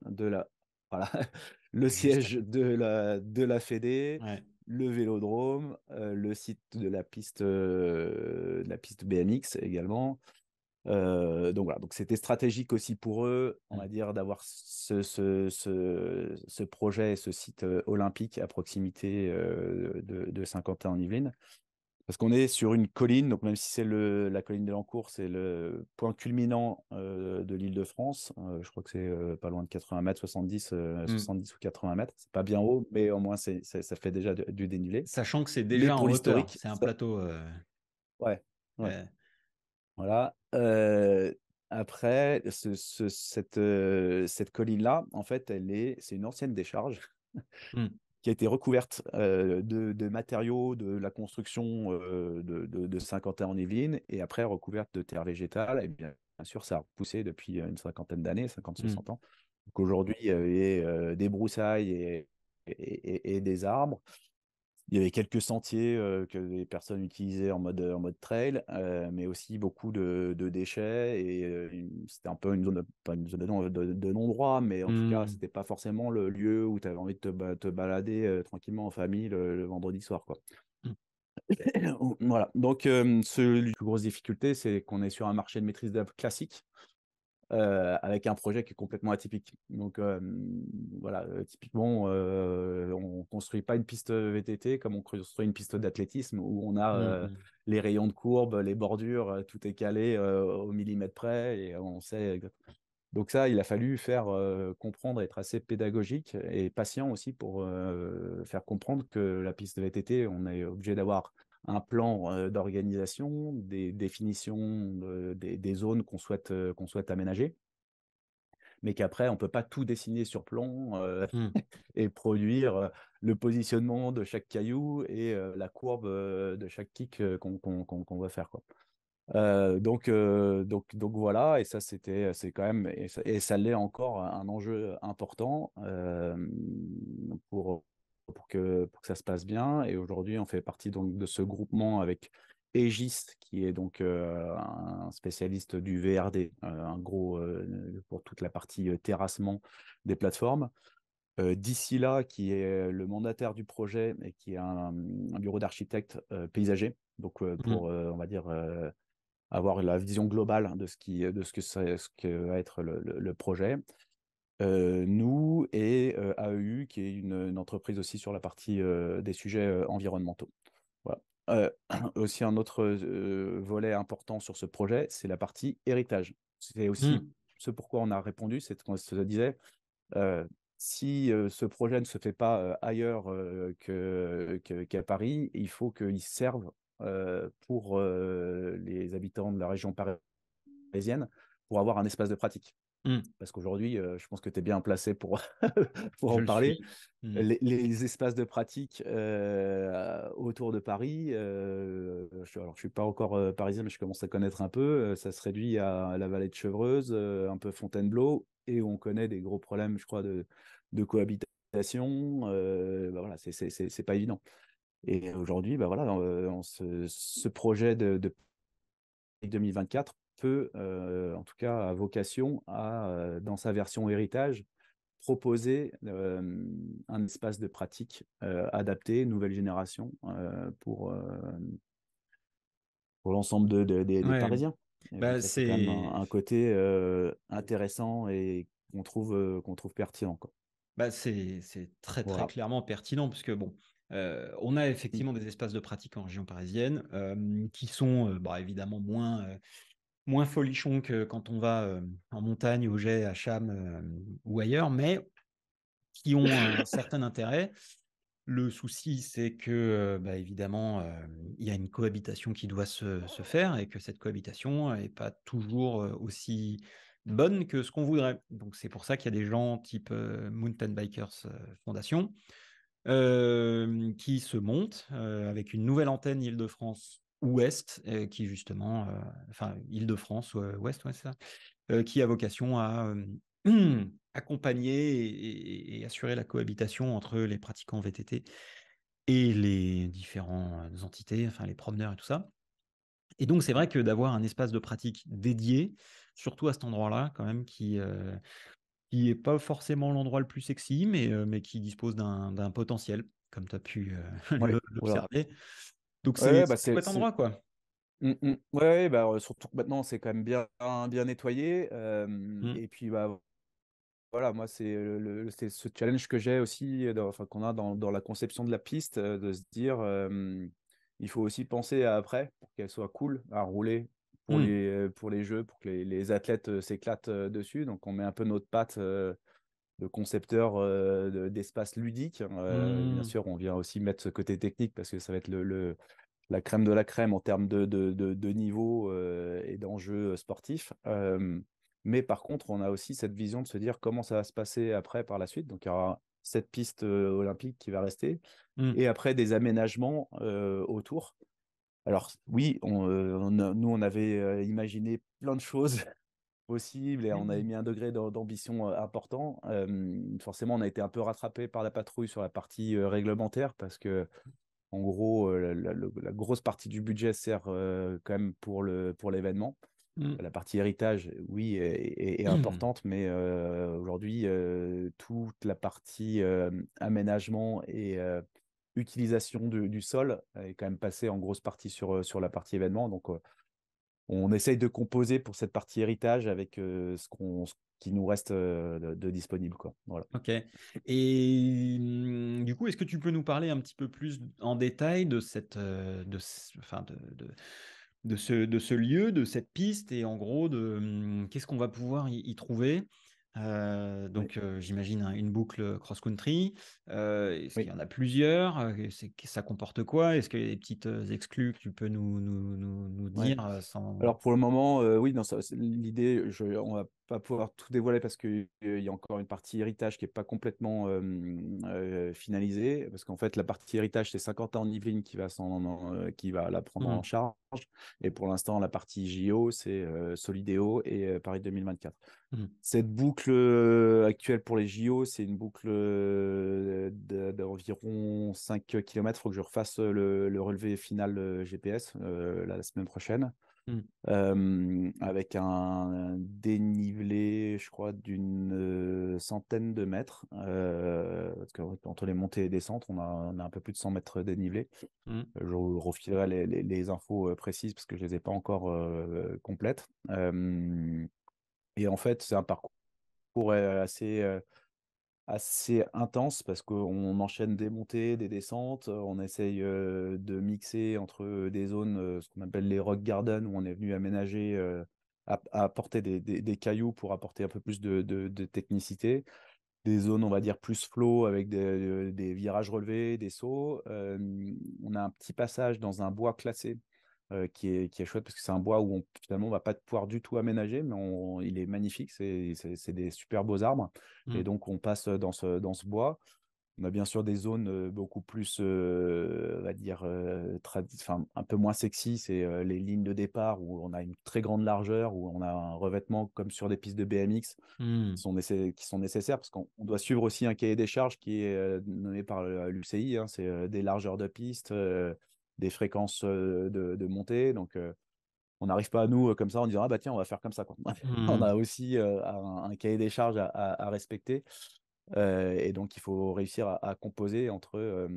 voilà, le Juste à siège côté. de la Fédé, Ouais. le vélodrome, le site de la piste BMX également. Donc voilà, donc c'était stratégique aussi pour eux, on Mm. va dire, d'avoir ce projet et ce site olympique à proximité de Saint-Quentin-en-Yvelines. Parce qu'on est sur une colline, donc même si c'est la colline de Lancourt, c'est le point culminant de l'Île-de-France. Je crois que c'est pas loin de 80 mètres, 70, Mm. 70 ou 80 mètres. C'est pas bien haut, mais au moins ça fait déjà du dénivelé. Sachant que c'est Mais déjà en pour hauteur, l'historique, c'est un plateau. ouais, ouais. Euh, Voilà. Après, cette colline-là, en fait, c'est une ancienne décharge mm. qui a été recouverte de matériaux de la construction de Saint-Quentin-en-Yvelines et après recouverte de terre végétale. Et bien sûr, ça a poussé depuis une cinquantaine d'années, 50, Mm. 60 ans. Donc aujourd'hui, il y avait des broussailles et des arbres. Il y avait quelques sentiers que les personnes utilisaient en mode trail, mais aussi beaucoup de déchets. Et c'était un peu une zone, pas une zone de non-droit, mais en tout cas, Mm. c'était pas forcément le lieu où tu avais envie de te balader tranquillement en famille le vendredi soir, quoi. Mm. Voilà. Donc, la plus grosse difficulté, c'est qu'on est sur un marché de maîtrise d'œuvre classique avec un projet qui est complètement atypique. Donc voilà, typiquement, on ne construit pas une piste VTT comme on construit une piste d'athlétisme où on a Mm. les rayons de courbe, les bordures, tout est calé au millimètre près et on sait exactement. Donc ça, il a fallu faire comprendre, être assez pédagogique et patient aussi pour faire comprendre que la piste VTT, on est obligé d'avoir un plan d'organisation, des définitions des zones qu'on souhaite aménager, mais qu'après, on ne peut pas tout dessiner sur plan Mm. et produire le positionnement de chaque caillou et la courbe de chaque kick qu'on va faire, quoi. Donc voilà, et ça c'est quand même, et ça l'est encore un enjeu important pour, pour que ça se passe bien. Et aujourd'hui, on fait partie donc de ce groupement avec Aegis, qui est donc un spécialiste du VRD, un gros pour toute la partie terrassement des plateformes. D'ici là, qui est le mandataire du projet et qui est un bureau d'architecte paysager. Donc pour, Mm. on va dire, avoir la vision globale ce que va être le projet. Nous et AEU, qui est une entreprise aussi sur la partie des sujets environnementaux. Voilà. Aussi un autre volet important sur ce projet, c'est la partie héritage. C'est aussi Mm. ce pourquoi on a répondu, c'est ce qu'on se disait. euh, si ce projet ne se fait pas ailleurs qu'à Paris, il faut qu'il serve pour les habitants de la région parisienne pour avoir un espace de pratique. Mmh. Parce qu'aujourd'hui, je pense que tu es bien placé pour, pour Je en le parler. suis. Mmh. Les espaces de pratique autour de Paris, alors je ne suis pas encore parisien, mais je commence à connaître un peu. Ça se réduit à la vallée de Chevreuse, un peu Fontainebleau, et on connaît des gros problèmes, je crois, de cohabitation. Bah voilà, c'est pas évident. Et aujourd'hui, bah voilà, ce projet de 2024 peut, en tout cas, a vocation à, dans sa version héritage, proposer un espace de pratique adapté, nouvelle génération, pour l'ensemble des Ouais, Parisiens. Et donc bah, ça, c'est quand même c'est un côté intéressant et qu'on trouve pertinent, quoi. Bah, c'est très, très Voilà. clairement pertinent puisque bon, on a Mm. effectivement des espaces de pratique en région parisienne, qui sont, bah, évidemment moins folichons que quand on va, en montagne, au Jet, à Cham, ou ailleurs, mais qui ont un certain intérêt. Le souci, c'est que, bah, évidemment, il y a une cohabitation qui doit se faire et que cette cohabitation est pas toujours, aussi bonne que ce qu'on voudrait. Donc c'est pour ça qu'il y a des gens type, Mountain Bikers, Fondation, qui se montent, avec une nouvelle antenne Île-de-France Ouest, qui justement, enfin Île-de-France, Ouest, ouais, c'est ça, qui a vocation à accompagner et assurer la cohabitation entre les pratiquants VTT et les différentes entités, enfin les promeneurs et tout ça. Et donc, c'est vrai que d'avoir un espace de pratique dédié, surtout à cet endroit-là, quand même, qui est pas forcément l'endroit le plus sexy, mais qui dispose d'un potentiel, comme tu as pu Ouais, voilà. l'observer. Donc, Ouais, c'est bah un chouette endroit, quoi. Ouais, bah, surtout que maintenant, c'est quand même bien nettoyé. Mm, Et puis, bah, voilà, moi, c'est ce challenge que j'ai aussi, enfin, qu'on a dans la conception de la piste, de se dire, il faut aussi penser à après pour qu'elle soit cool à rouler mm, pour les jeux, pour que les athlètes s'éclatent dessus. Donc, on met un peu notre patte de concepteur d'espace ludique. Bien mm, sûr, on vient aussi mettre ce côté technique parce que ça va être la crème de la crème en termes de niveau et d'enjeux sportifs. Mais par contre, on a aussi cette vision de se dire comment ça va se passer après par la suite. Donc, il y aura cette piste olympique qui va rester mm, et après des aménagements autour. Alors, oui, nous, on avait imaginé plein de choses possibles et on avait mm, mis un degré d'ambition important. Forcément, on a été un peu rattrapé par la patrouille sur la partie réglementaire parce que en gros, la grosse partie du budget sert quand même pour l'événement. mm. La partie héritage, oui, est importante, mais aujourd'hui, toute la partie aménagement et utilisation du sol est quand même passée en grosse partie sur la partie événement. Donc, on essaye de composer pour cette partie héritage avec ce qui nous reste de disponible, quoi. Voilà. Ok. Et du coup, est-ce que tu peux nous parler un petit peu plus en détail de enfin de ce lieu, de cette piste et en gros de qu'est-ce qu'on va pouvoir y trouver? Oui, J'imagine une boucle cross-country. Est-ce qu'il oui. y en a plusieurs? Ça comporte quoi? Est-ce qu'il y a des petites exclus que tu peux nous Ouais. dire sans... Alors pour le moment, oui, non, l'idée, on va pas pouvoir tout dévoiler parce qu'il y a encore une partie héritage qui est pas complètement finalisée, parce qu'en fait la partie héritage c'est 50 ans en Yvelines qui va la prendre en Hmm, charge, et pour l'instant la partie JO c'est Solidéo et Paris 2024. hmm, Cette boucle actuelle pour les JO, c'est une boucle d'environ 5 km. Il faut que je refasse le relevé final GPS la semaine prochaine hmm, avec un dénivelé, je crois, d'une centaine de mètres. Parce qu'entre les montées et descentes, on a un peu plus de 100 mètres dénivelé. hmm, Je vous refilerai les infos précises parce que je ne les ai pas encore complètes. Et en fait, c'est un parcours assez intense parce qu'on enchaîne des montées, des descentes. On essaye de mixer entre des zones, ce qu'on appelle les rock gardens, où on est venu aménager, à apporter des cailloux pour apporter un peu plus de technicité. des zones, on va dire, plus flow avec des virages relevés, des sauts. On a un petit passage dans un bois classé qui est chouette parce que c'est un bois où finalement on va pas pouvoir du tout aménager, mais il est magnifique, c'est des super beaux arbres. Et Mm. donc on passe dans ce bois. On a bien sûr des zones beaucoup plus, on va dire, enfin, un peu moins sexy. C'est les lignes de départ où on a une très grande largeur, où on a un revêtement comme sur des pistes de BMX Mm. qui sont nécessaires parce qu'on doit suivre aussi un cahier des charges qui est donné par l'UCI. Hein, c'est des largeurs de piste, des fréquences de montée. Donc, on n'arrive pas à nous comme ça en disant ah bah tiens, on va faire comme ça, quoi. On Mm. a aussi un cahier des charges à respecter. Et donc, il faut réussir à composer entre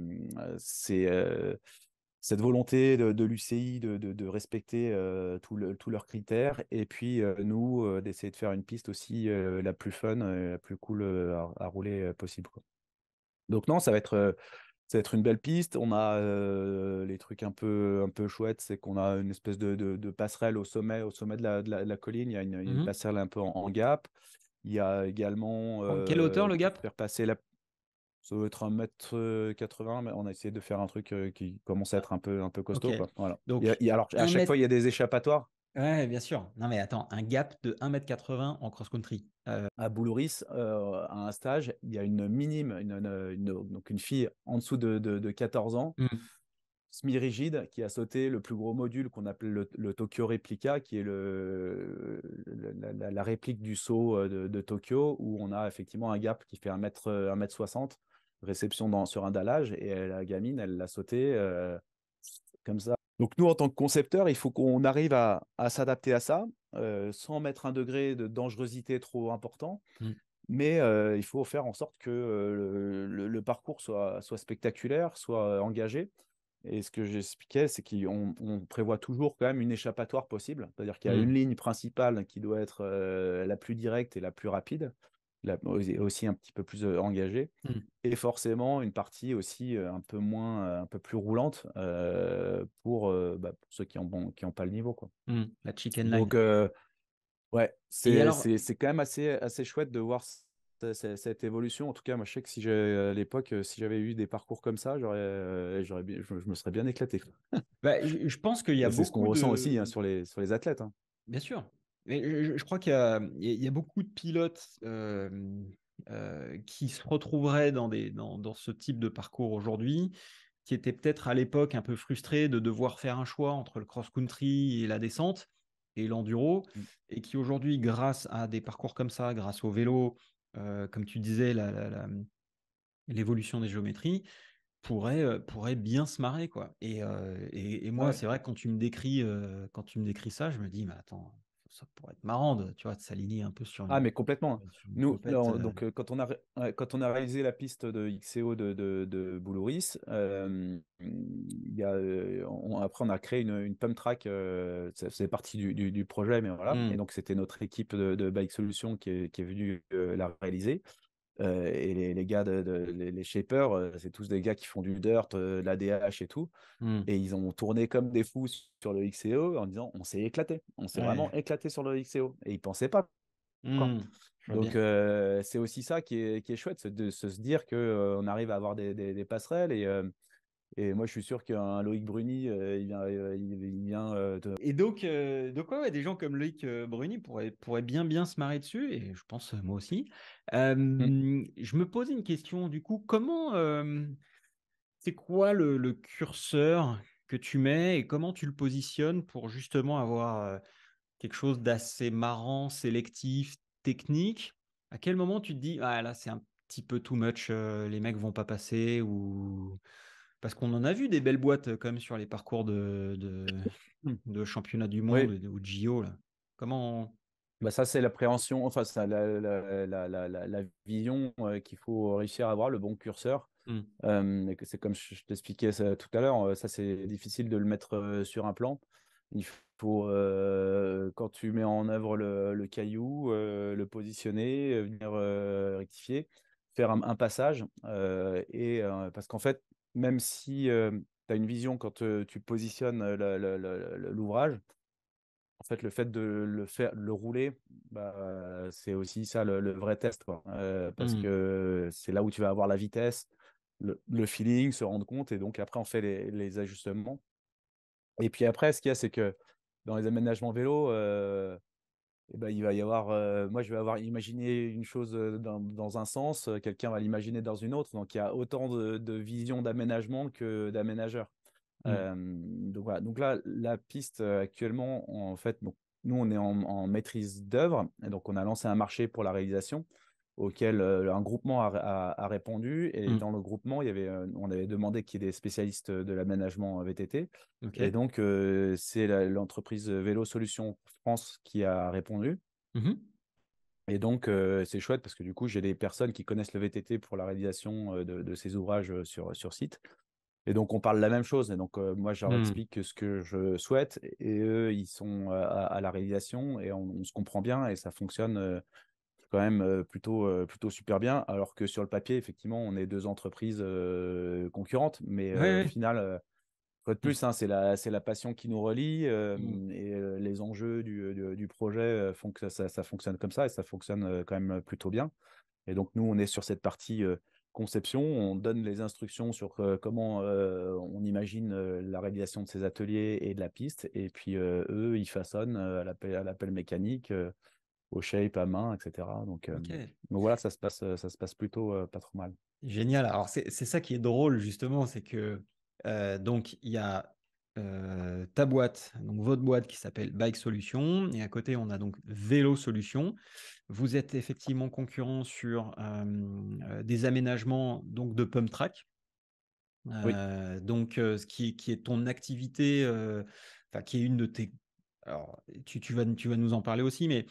cette volonté de l'UCI de respecter tous leurs critères et puis nous, d'essayer de faire une piste aussi la plus fun, la plus cool à rouler possible, quoi. Donc non, ça va être une belle piste. On a les trucs un peu chouettes, c'est qu'on a une espèce de passerelle au sommet de la colline. Il y a une Mhm. passerelle un peu en gap. Il y a également Quelle hauteur le pour gap? faire passer la ça doit être 1,80 m, mais on a essayé de faire un truc qui commence à Ah, être un peu ok. costaud, quoi. Voilà. Donc, Alors, à un chaque fois, mètre. il y a des échappatoires. Ouais, bien sûr. Non, mais attends, un gap de 1,80 m en cross-country. À Boulouris, à un stage, il y a une minime, donc une fille en dessous de 14 ans, Mm. semi-rigide, qui a sauté le plus gros module qu'on appelle le Tokyo Replica, qui est la réplique du saut de Tokyo, où on a effectivement un gap qui fait 1 m 60, réception sur un dallage, et la gamine, elle l'a sauté comme ça. Donc nous, en tant que concepteurs, il faut qu'on arrive à s'adapter à ça, sans mettre un degré de dangerosité trop important, Mm. mais il faut faire en sorte que le parcours soit spectaculaire, soit engagé. Et ce que j'expliquais, c'est qu'on prévoit toujours quand même une échappatoire possible. C'est-à-dire qu'il y a une Mm. ligne principale qui doit être la plus directe et la plus rapide, aussi un petit peu plus engagée, Mm. et forcément une partie aussi un peu plus roulante pour ceux qui ont pas le niveau, quoi. Mm. La chicken line. Donc, ouais, Et alors, c'est quand même assez chouette de voir cette évolution. En tout cas, moi, je sais que si à l'époque, si j'avais eu des parcours comme ça, je me serais bien éclaté. bah, je pense qu'il y a Et c'est ce qu'on beaucoup ressent aussi hein, de. sur les athlètes. Hein. Bien sûr. Mais je crois qu'il y a beaucoup de pilotes qui se retrouveraient dans ce type de parcours aujourd'hui, qui étaient peut-être à l'époque un peu frustrés de devoir faire un choix entre le cross-country et la descente et l'enduro, Mm. et qui aujourd'hui, grâce à des parcours comme ça, grâce au vélo, comme tu disais, l'évolution des géométries, pourraient bien se marrer, quoi. Et moi, Ouais. c'est vrai que quand tu me décris ça, je me dis, mais attends, ça pourrait être marrant tu vois, de s'aligner un peu Ah, mais complètement. sur une Nous, compète. donc, quand on a réalisé la piste de XCO de Boulouris, après, on a créé une pump track. Ça faisait partie du projet, mais voilà. Et Hmm. donc, c'était notre équipe de Bike Solutions qui est venue la réaliser. Et les gars, les shapers, c'est tous des gars qui font du dirt, de l'ADH et tout. Hmm. Et ils ont tourné comme des fous sur le XCO en disant on s'est éclaté. On s'est vraiment Ouais. éclaté sur le XCO. Et ils pensaient pas, quoi. Hmm. Je vois Donc, bien. c'est aussi ça qui est chouette, c'est de se dire qu'on arrive à avoir des passerelles. Et moi, je suis sûr qu'un Loïc Bruni, il vient Et donc ouais, des gens comme Loïc Bruni pourraient bien se marrer dessus, et je pense moi aussi. Hmm. Je me posais une question, du coup, c'est quoi le curseur que tu mets et comment tu le positionnes pour justement avoir quelque chose d'assez marrant, sélectif, technique? À quel moment tu te dis, ah là, c'est un petit peu too much, les mecs vont pas passer, ou parce qu'on en a vu des belles boîtes quand même sur les parcours de championnat du monde Oui, ou de JO, là. Comment. bah ça, c'est l'appréhension, enfin, ça, la vision qu'il faut réussir à avoir, le bon curseur. Hmm. Et que c'est comme je t'expliquais ça tout à l'heure, ça c'est difficile de le mettre sur un plan. Il faut, quand tu mets en œuvre le caillou, le positionner, venir rectifier, faire un passage. Parce qu'en fait, même si tu as une vision quand tu positionnes l'ouvrage, en fait, le fait de le rouler, bah, c'est aussi ça le vrai test, quoi. Parce Hmm. que c'est là où tu vas avoir la vitesse, le feeling, se rendre compte, et donc après, on fait les ajustements. Et puis après, ce qu'il y a, c'est que dans les aménagements vélo, eh ben, il va y avoir, moi, je vais avoir imaginé une chose dans un sens, quelqu'un va l'imaginer dans une autre. Donc, il y a autant de visions d'aménagement que d'aménageurs. Hmm. Donc voilà. Donc là, la piste actuellement, en fait, donc, nous, on est en maîtrise d'œuvre. Et donc, on a lancé un marché pour la réalisation auquel un groupement a répondu. Et Hmm. dans le groupement, on avait demandé qu'il y ait des spécialistes de l'aménagement VTT. Ok. Et donc, c'est l'entreprise Vélo Solutions France qui a répondu. Mhm. Et donc, c'est chouette parce que du coup, j'ai des personnes qui connaissent le VTT pour la réalisation de ces ouvrages sur site. Et donc, on parle la même chose. Et donc, moi, je leur Hmm. explique ce que je souhaite. Et eux, ils sont à la réalisation. Et on se comprend bien. Et ça fonctionne quand même plutôt super bien. Alors que sur le papier, effectivement, on est deux entreprises concurrentes. Mais Ouais, au ouais. final, fois de Hmm. plus, hein, c'est la passion qui nous relie. Hmm. Et les enjeux du projet font que ça fonctionne comme ça. Et ça fonctionne quand même plutôt bien. Et donc, nous, on est sur cette partie conception. On donne les instructions sur comment on imagine la réalisation de ces ateliers et de la piste. Et puis, eux, ils façonnent à l'appel mécanique, au shape, à main, etc. Ok. Donc voilà, ça se passe plutôt pas trop mal. Génial. Alors, c'est ça qui est drôle, justement, c'est que donc il y a ta boîte, donc votre boîte qui s'appelle Bike Solutions, et à côté, on a donc Vélo Solutions. Vous êtes effectivement concurrent sur des aménagements donc, de pump track. Oui, Ce qui est ton activité, enfin, qui est une de tes. Alors, tu vas nous en parler aussi, mais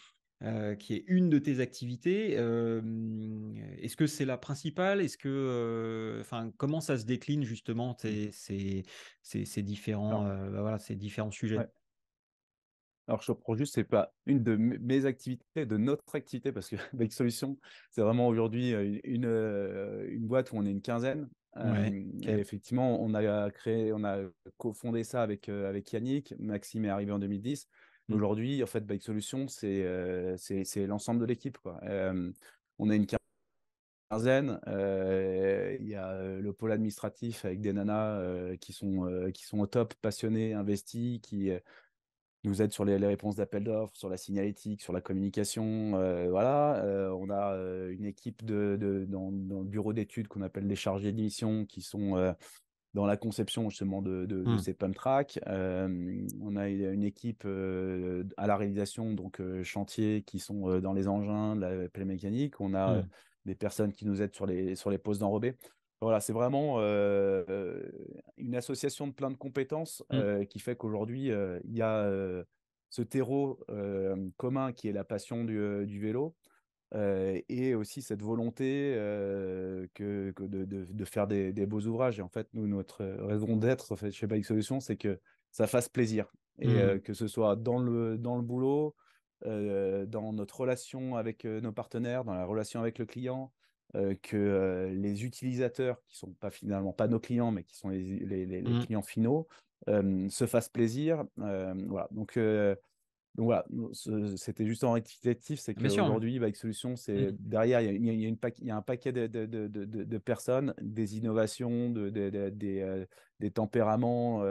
qui est une de tes activités. Est-ce que c'est la principale? Est-ce que, enfin, comment ça se décline justement ces différents, alors, voilà, ces différents sujets? ouais. Alors, je reprends juste, c'est pas une de mes activités, de notre activité, parce que Bike Solutions, c'est vraiment aujourd'hui une boîte où on est une quinzaine. Ouais, Et ok. effectivement, on a cofondé ça avec Yannick. Maxime est arrivé en 2010. Mm, Aujourd'hui, en fait, Bike Solutions, c'est l'ensemble de l'équipe, quoi. On a une quinzaine. Il y a le pôle administratif avec des nanas qui sont au top, passionnés, investis, qui nous aide sur les réponses d'appel d'offres, sur la signalétique, sur la communication. Voilà. On a une équipe dans le bureau d'études qu'on appelle les chargés de mission qui sont dans la conception justement de mm, ces pump tracks. On a une équipe à la réalisation, donc chantier, qui sont dans les engins, la pelle mécanique. On a mm, des personnes qui nous aident sur les poses d'enrobés. Voilà, c'est vraiment une association de plein de compétences mm, qui fait qu'aujourd'hui, il y a ce terreau commun qui est la passion du vélo, et aussi cette volonté de faire des beaux ouvrages. Et en fait, nous, notre raison d'être en fait, chez Bike Solutions, c'est que ça fasse plaisir. Et mm, que ce soit dans le boulot, dans notre relation avec nos partenaires, dans la relation avec le client, que les utilisateurs, qui sont pas finalement pas nos clients, mais qui sont les mm. clients finaux, se fassent plaisir. Voilà. Donc voilà, c'était juste en rectificatif, c'est Bien sûr. qu'aujourd'hui, Bike Solutions, c'est Mm, derrière, il y a un paquet de personnes, des innovations, des tempéraments,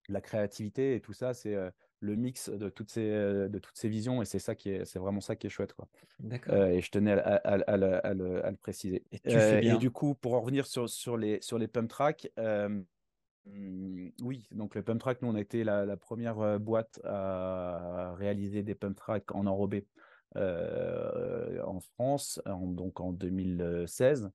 la créativité et tout ça, c'est le mix de toutes ces visions, et c'est vraiment ça qui est chouette, quoi. d'accord. Et je tenais à le préciser. Et tu fais Et bien. du coup, pour en revenir sur les pump tracks, oui, donc le pump track, nous, on a été la première boîte à réaliser des pump tracks en enrobé en France, donc en 2016,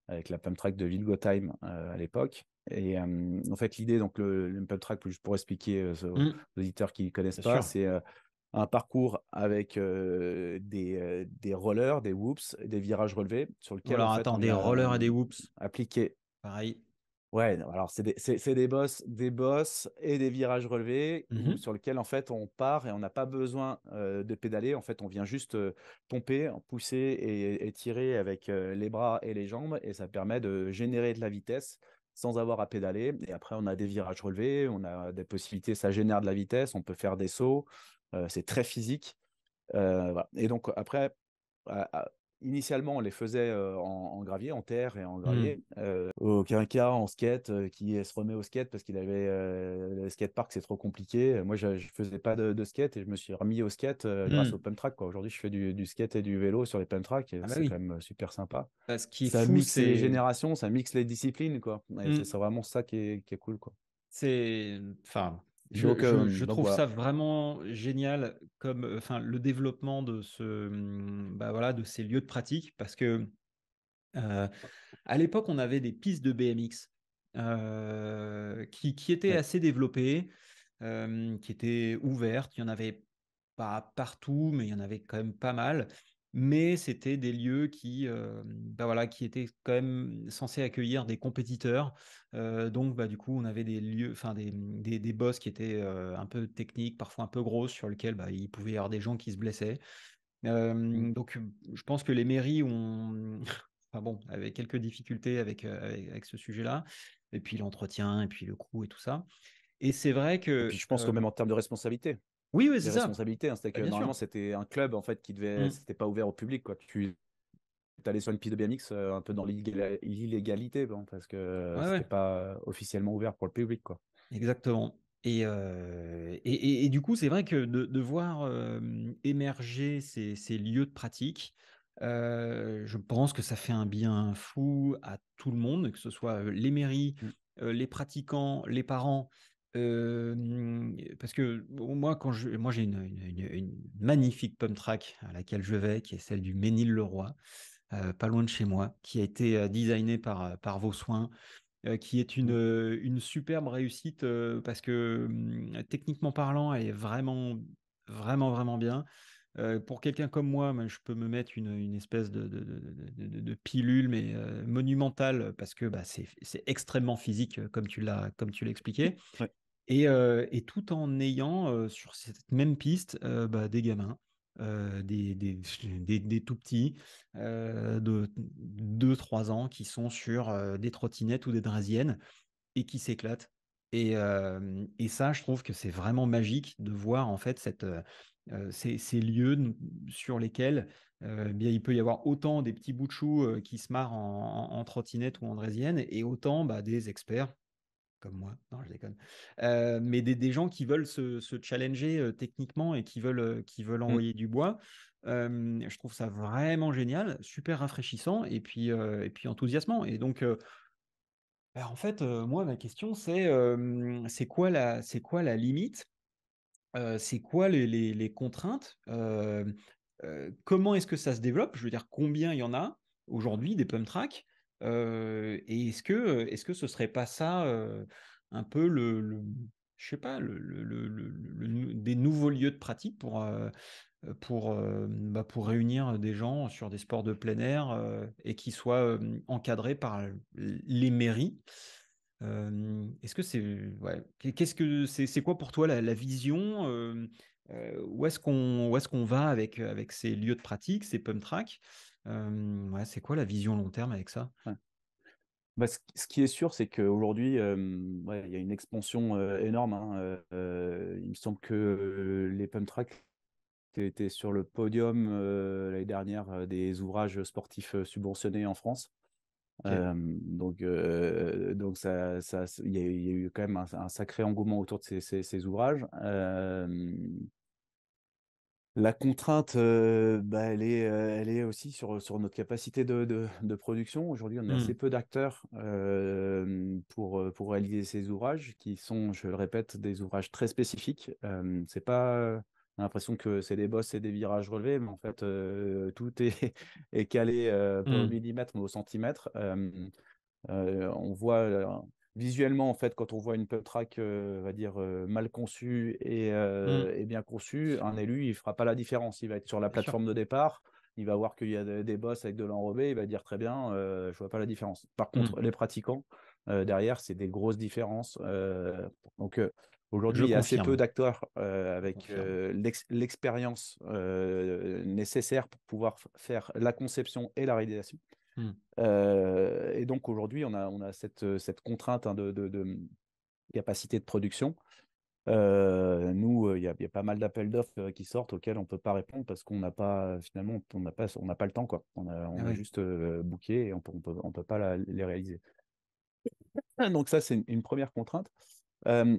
avec la pump track de Vilgotheim à l'époque. Et en fait, l'idée, donc le pump track, juste pour expliquer aux Mm, auditeurs qui ne connaissent bien pas, sûr. c'est un parcours avec des rollers, des whoops, des virages relevés, sur Ou lequel, en alors, fait, attends, on des vient rollers et des whoops. appliquer. Pareil. Ouais, alors c'est des bosses et des virages relevés Mhm. sur lesquels en fait on part et on n'a pas besoin de pédaler. En fait, on vient juste pomper, pousser et tirer avec les bras et les jambes, et ça permet de générer de la vitesse sans avoir à pédaler. Et après, on a des virages relevés, on a des possibilités, ça génère de la vitesse, on peut faire des sauts, c'est très physique. Voilà. Et donc après, à- initialement, on les faisait en gravier, en terre et en Hmm. gravier. Aucun cas en skate qui se remet au skate parce qu'il avait le skatepark, c'est trop compliqué. Moi, je ne faisais pas de skate et je me suis remis au skate grâce au Hmm. pump track, quoi. Aujourd'hui, je fais du skate et du vélo sur les pump tracks et Ah bah c'est quand oui. même super sympa. Bah, ce qui est Ça fou, mixe les c'est générations, ça mixe les disciplines, quoi. Et c'est hmm, vraiment ça qui est cool, quoi. enfin, je Donc trouve voilà. ça vraiment génial comme, enfin, le développement de bah voilà, de ces lieux de pratique, parce que euh, à l'époque, on avait des pistes de BMX qui étaient Ouais. assez développées, qui étaient ouvertes. Il y en avait pas partout, mais il y en avait quand même pas mal. Mais c'était des lieux bah voilà, qui étaient quand même censés accueillir des compétiteurs. Donc, bah, du coup, on avait des lieux, enfin, des bosses qui étaient un peu techniques, parfois un peu grosses, sur lesquels bah, il pouvait y avoir des gens qui se blessaient. Mm. Donc, je pense que les mairies ont, enfin bon, avec quelques difficultés avec ce sujet-là, et puis l'entretien, et puis le coût et tout ça. Et c'est vrai Et puis que, je pense que même en termes de responsabilité, oui, oui, c'est les ça. responsabilités, hein, c'était Bah, que bien normalement sûr. c'était un club en fait Mm. c'était pas ouvert au public, quoi. Tu allais sur une piste de BMX un peu dans l'illégalité, bon, parce que Ouais, c'était ouais, pas officiellement ouvert pour le public, quoi. exactement. Et du coup, c'est vrai que de voir émerger ces lieux de pratique, je pense que ça fait un bien fou à tout le monde, que ce soit les mairies, Mm. les pratiquants, les parents. Parce que bon, moi, moi j'ai une magnifique pump track à laquelle je vais, qui est celle du Ménil-le-Roi, pas loin de chez moi, qui a été designée par vos soins, qui est Mm. une superbe réussite parce que techniquement parlant, elle est vraiment, vraiment, vraiment bien. Pour quelqu'un comme moi, je peux me mettre une espèce de pilule, mais monumentale, parce que bah, c'est extrêmement physique, comme tu l'as expliqué. Ouais. Et tout en ayant sur cette même piste bah, des gamins, des tout petits de 2 3 ans qui sont sur des trottinettes ou des draisiennes et qui s'éclatent. Et ça, je trouve que c'est vraiment magique de voir en fait ces lieux sur lesquels bien, il peut y avoir autant des petits bouts de choux qui se marrent en trottinette ou en draisienne et autant bah, des experts comme moi, non, je déconne. Mais des gens qui veulent se challenger techniquement et qui veulent Mm. envoyer du bois. Je trouve ça vraiment génial, super rafraîchissant et puis enthousiasmant. Et donc, bah, en fait, moi, ma question, c'est quoi la limite? C'est quoi les contraintes? Comment est-ce que ça se développe? Je veux dire, combien il y en a aujourd'hui des pump tracks? Et est-ce que ce serait pas ça un peu je sais pas, des nouveaux lieux de pratique bah, pour réunir des gens sur des sports de plein air et qui soient encadrés par les mairies? Est-ce que ouais, qu'est-ce que c'est quoi pour toi la vision où est-ce qu'on va avec ces lieux de pratique, ces pump tracks? Ouais, c'est quoi la vision long terme avec ça? Ouais. Bah, ce qui est sûr, c'est qu'aujourd'hui, ouais, il y a une expansion énorme, hein. Il me semble que les pump tracks étaient sur le podium l'année dernière des ouvrages sportifs subventionnés en France. Ok. Donc il y a eu quand même un sacré engouement autour de ces ouvrages. La contrainte, bah, elle est aussi sur notre capacité de production. Aujourd'hui, on est assez Hmm, peu d'acteurs pour réaliser ces ouvrages, qui sont, je le répète, des ouvrages très spécifiques. C'est pas, on a l'impression que c'est des bosses et des virages relevés, mais en fait, tout est, est calé pas au hmm, millimètre, mais au centimètre. On voit visuellement, en fait, quand on voit une pub track, on va dire, mal conçue hmm, et bien conçue, un élu, il ne fera pas la différence. Il va être sur la bien sûr. plateforme de départ, il va voir qu'il y a des bosses avec de l'enrobé, il va dire très bien, je ne vois pas la différence. Par Hmm, contre, les pratiquants, derrière, c'est des grosses différences. Donc, je aujourd'hui, il y a assez peu confirme. d'acteurs Je avec confirme. l'expérience nécessaire pour pouvoir faire la conception et la réalisation. Mmh. Et donc aujourd'hui, on a cette contrainte hein, de capacité de production. Nous, il y a pas mal d'appels d'offres qui sortent auxquels on peut pas répondre parce qu'on n'a pas, finalement, on n'a pas le temps, quoi. Ah On a ouais. juste booké et on peut pas les réaliser. Donc ça, c'est une première contrainte.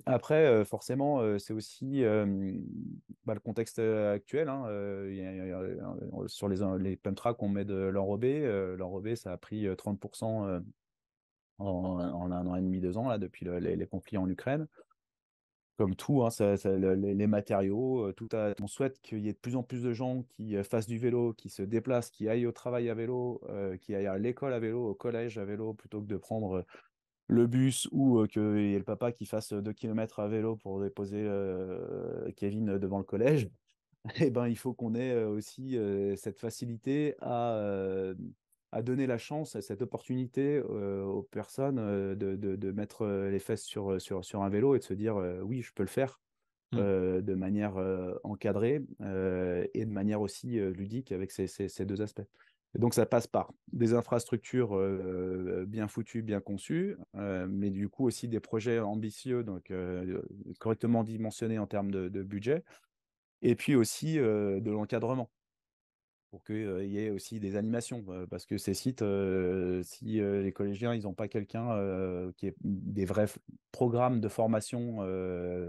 Après, forcément, c'est aussi le contexte actuel, hein. Sur les pump tracks, on met de l'enrobé. L'enrobé, ça a pris 30% en 1 an et demi, 2 ans, là, depuis les conflits en Ukraine. Comme tout, hein, les matériaux, on souhaite qu'il y ait de plus en plus de gens qui fassent du vélo, qui se déplacent, qui aillent au travail à vélo, qui aillent à l'école à vélo, au collège à vélo, plutôt que de prendre le bus ou qu'il y ait le papa qui fasse 2 kilomètres à vélo pour déposer Kevin devant le collège. Eh ben, il faut qu'on ait aussi cette facilité à donner la chance, cette opportunité aux personnes de mettre les fesses sur un vélo et de se dire oui, je peux le faire Mmh. de manière encadrée et de manière aussi ludique avec ces deux aspects. Et donc, ça passe par des infrastructures bien foutues, bien conçues, mais du coup aussi des projets ambitieux, donc correctement dimensionnés en termes de budget, et puis aussi de l'encadrement pour qu'il y ait aussi des animations. Parce que ces sites, si les collégiens, ils n'ont pas quelqu'un qui ait des vrais programmes de formation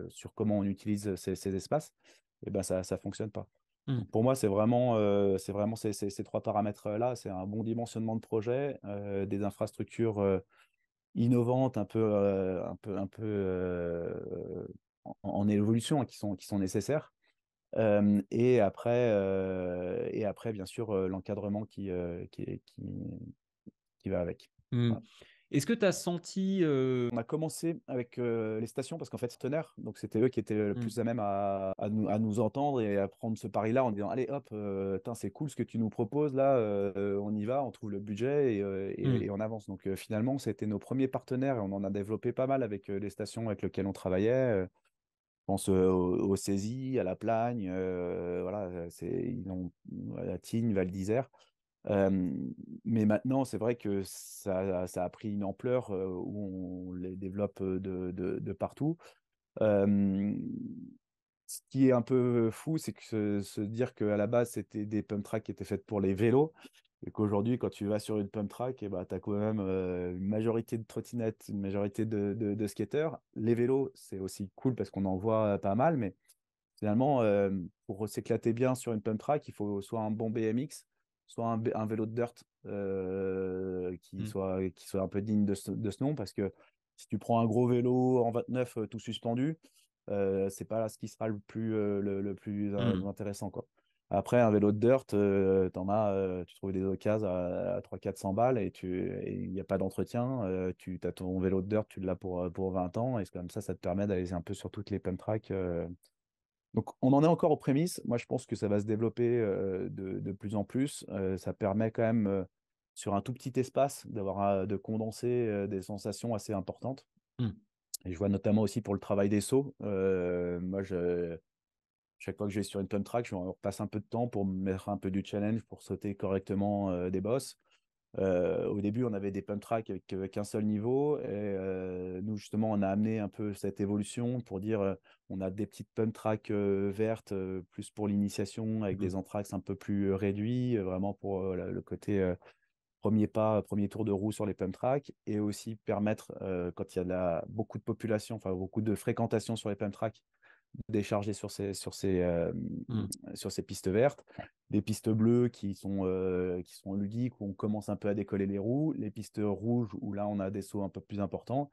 sur comment on utilise ces espaces, et ben ça fonctionne pas. Mmh. Donc pour moi, c'est vraiment ces trois paramètres-là. C'est un bon dimensionnement de projet, des infrastructures innovantes, un peu en évolution hein, qui sont nécessaires. Et après, bien sûr, l'encadrement qui va avec. Mmh. Voilà. Est-ce que tu as senti, On a commencé avec les stations parce qu'en fait, c'est Tonnerre, donc c'était eux qui étaient le mmh, plus à même à nous entendre et à prendre ce pari-là en disant, allez, hop, tain, c'est cool ce que tu nous proposes là, on y va, on trouve le budget et mmh, on avance. Donc finalement, c'était nos premiers partenaires et on en a développé pas mal avec les stations avec lesquelles on travaillait. Je pense au Cési, à La Plagne, voilà, ils ont à la Tignes, Val d'Isère. Euh, mais maintenant, c'est vrai que ça a pris une ampleur où on les développe de partout. Euh, Ce qui est un peu fou, c'est que se dire qu'à la base, c'était des pump tracks qui étaient faites pour les vélos, et qu'aujourd'hui, quand tu vas sur une pump track, tu as quand même une majorité de trottinettes, une majorité de skateurs. Les vélos, c'est aussi cool parce qu'on en voit pas mal, mais finalement, pour s'éclater bien sur une pump track, il faut soit un bon BMX, soit un vélo de dirt qui mmh, soit un peu digne de ce nom, parce que si tu prends un gros vélo en 29 tout suspendu, c'est pas ce qui sera le plus mmh. intéressant, quoi. Après, un vélo de dirt, tu trouves des occasions à 300-400 balles et il n'y a pas d'entretien. Tu as ton vélo de dirt, tu l'as pour 20 ans et c'est comme ça te permet d'aller un peu sur toutes les pump tracks. Donc, on en est encore aux prémices. Moi, je pense que ça va se développer de plus en plus. Ça permet quand même, sur un tout petit espace, de condenser des sensations assez importantes. Mmh. Et je vois notamment aussi pour le travail des sauts. Moi, chaque fois que je vais sur une pump track, je repasse un peu de temps pour me mettre un peu du challenge, pour sauter correctement des bosses. Au début, on avait des pump tracks avec un seul niveau. Et nous, justement, on a amené un peu cette évolution pour dire on a des petites pump tracks vertes, plus pour l'initiation, avec Mmh. des entraxes un peu plus réduits, vraiment pour le côté premier pas, premier tour de roue sur les pump tracks. Et aussi permettre, quand il y a beaucoup de population, enfin beaucoup de fréquentation sur les pump tracks, décharger Mmh. sur ces pistes vertes, des pistes bleues qui sont ludiques, où on commence un peu à décoller les roues, les pistes rouges où là on a des sauts un peu plus importants,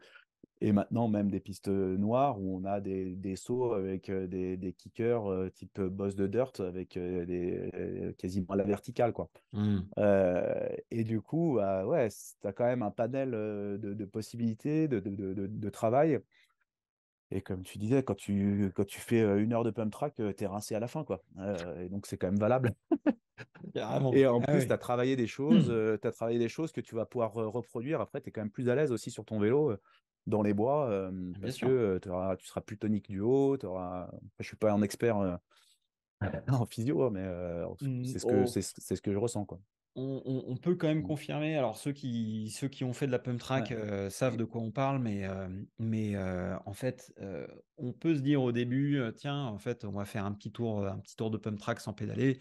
et maintenant même des pistes noires où on a des sauts avec des kickers type boss de dirt avec quasiment à la verticale, quoi. Mmh. Et du coup, bah, ouais, tu as quand même un panel de possibilités de travail. Et comme tu disais, quand tu fais 1 heure de pump track, tu es rincé à la fin, quoi. Et donc, c'est quand même valable. Carrément. Et en Ah plus, tu ouais. as travaillé des choses, Mmh. que tu vas pouvoir reproduire. Après, tu es quand même plus à l'aise aussi sur ton vélo dans les bois Bien parce que sûr. tu seras plus tonique du haut. Je suis pas un expert en physio, mais Mmh. c'est ce que, Oh. c'est ce que je ressens, quoi. on peut quand même Mm. confirmer. Alors, ceux qui ont fait de la pump track Ouais. savent de quoi on parle, mais en fait, on peut se dire au début, tiens, en fait, on va faire un petit tour de pump track sans pédaler,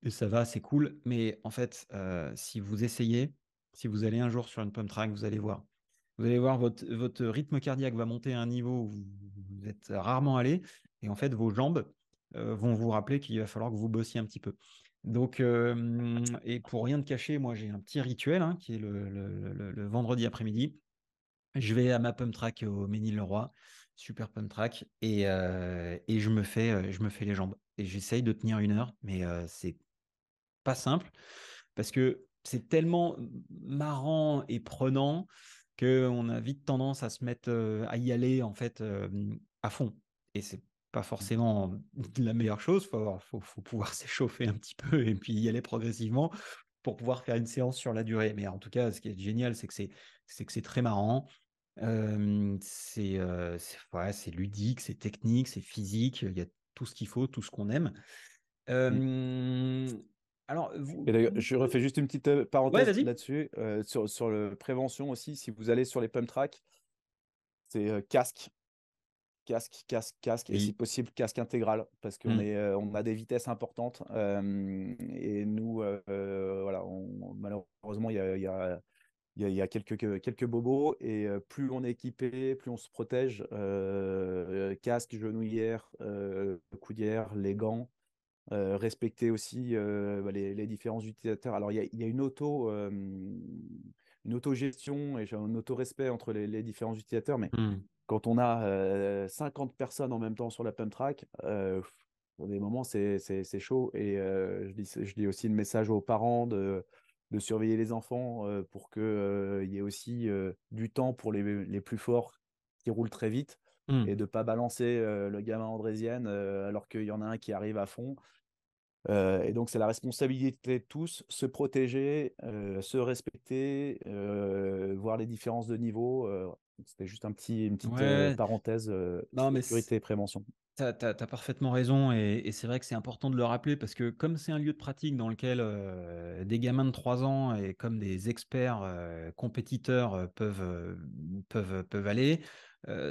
et ça va, c'est cool. Mais en fait, si vous essayez, si vous allez un jour sur une pump track, vous allez voir. Vous allez voir, votre rythme cardiaque va monter à un niveau où vous êtes rarement allé, et en fait, vos jambes vont vous rappeler qu'il va falloir que vous bossiez un petit peu. Donc, et pour rien te cacher, moi j'ai un petit rituel hein, qui est le vendredi après-midi. Je vais à ma pump track au Ménil-le-Roi, super pump track, et je me fais les jambes. Et j'essaye de tenir 1 heure, mais c'est pas simple parce que c'est tellement marrant et prenant qu'on a vite tendance à se mettre à y aller en fait à fond. Et c'est pas forcément la meilleure chose. Faut pouvoir s'échauffer un petit peu et puis y aller progressivement pour pouvoir faire une séance sur la durée. Mais en tout cas, ce qui est génial, c'est que c'est très marrant. Ouais, c'est ludique, c'est technique, c'est physique. Il y a tout ce qu'il faut, tout ce qu'on aime. Mm. Euh, alors, Et d'ailleurs, je refais juste une petite ouais, parenthèse vas-y. là-dessus, sur le prévention aussi. Si vous allez sur les pump tracks, c'est casque, casque, et si Oui. possible, casque intégral, parce Mm. on a des vitesses importantes. Et nous, voilà, malheureusement, il y a quelques bobos, et plus on est équipé, plus on se protège. Casque, genouillère, coudière, les gants. Respecter aussi bah, les différents utilisateurs. Alors, il y a une auto-gestion et un auto-respect entre les différents utilisateurs, mais Mm. quand on a 50 personnes en même temps sur la pump track, pour des moments, c'est chaud. Et je dis aussi le message aux parents de surveiller les enfants pour qu'il y ait aussi du temps pour les plus forts qui roulent très vite, et Mm. de ne pas balancer le gamin andrésienne alors qu'il y en a un qui arrive à fond. Et donc, c'est la responsabilité de tous, se protéger, se respecter, voir les différences de niveau. C'était juste une petite Ouais, parenthèse non, mais sécurité et prévention. t'as parfaitement raison et c'est vrai que c'est important de le rappeler parce que comme c'est un lieu de pratique dans lequel des gamins de 3 ans et comme des experts compétiteurs peuvent aller,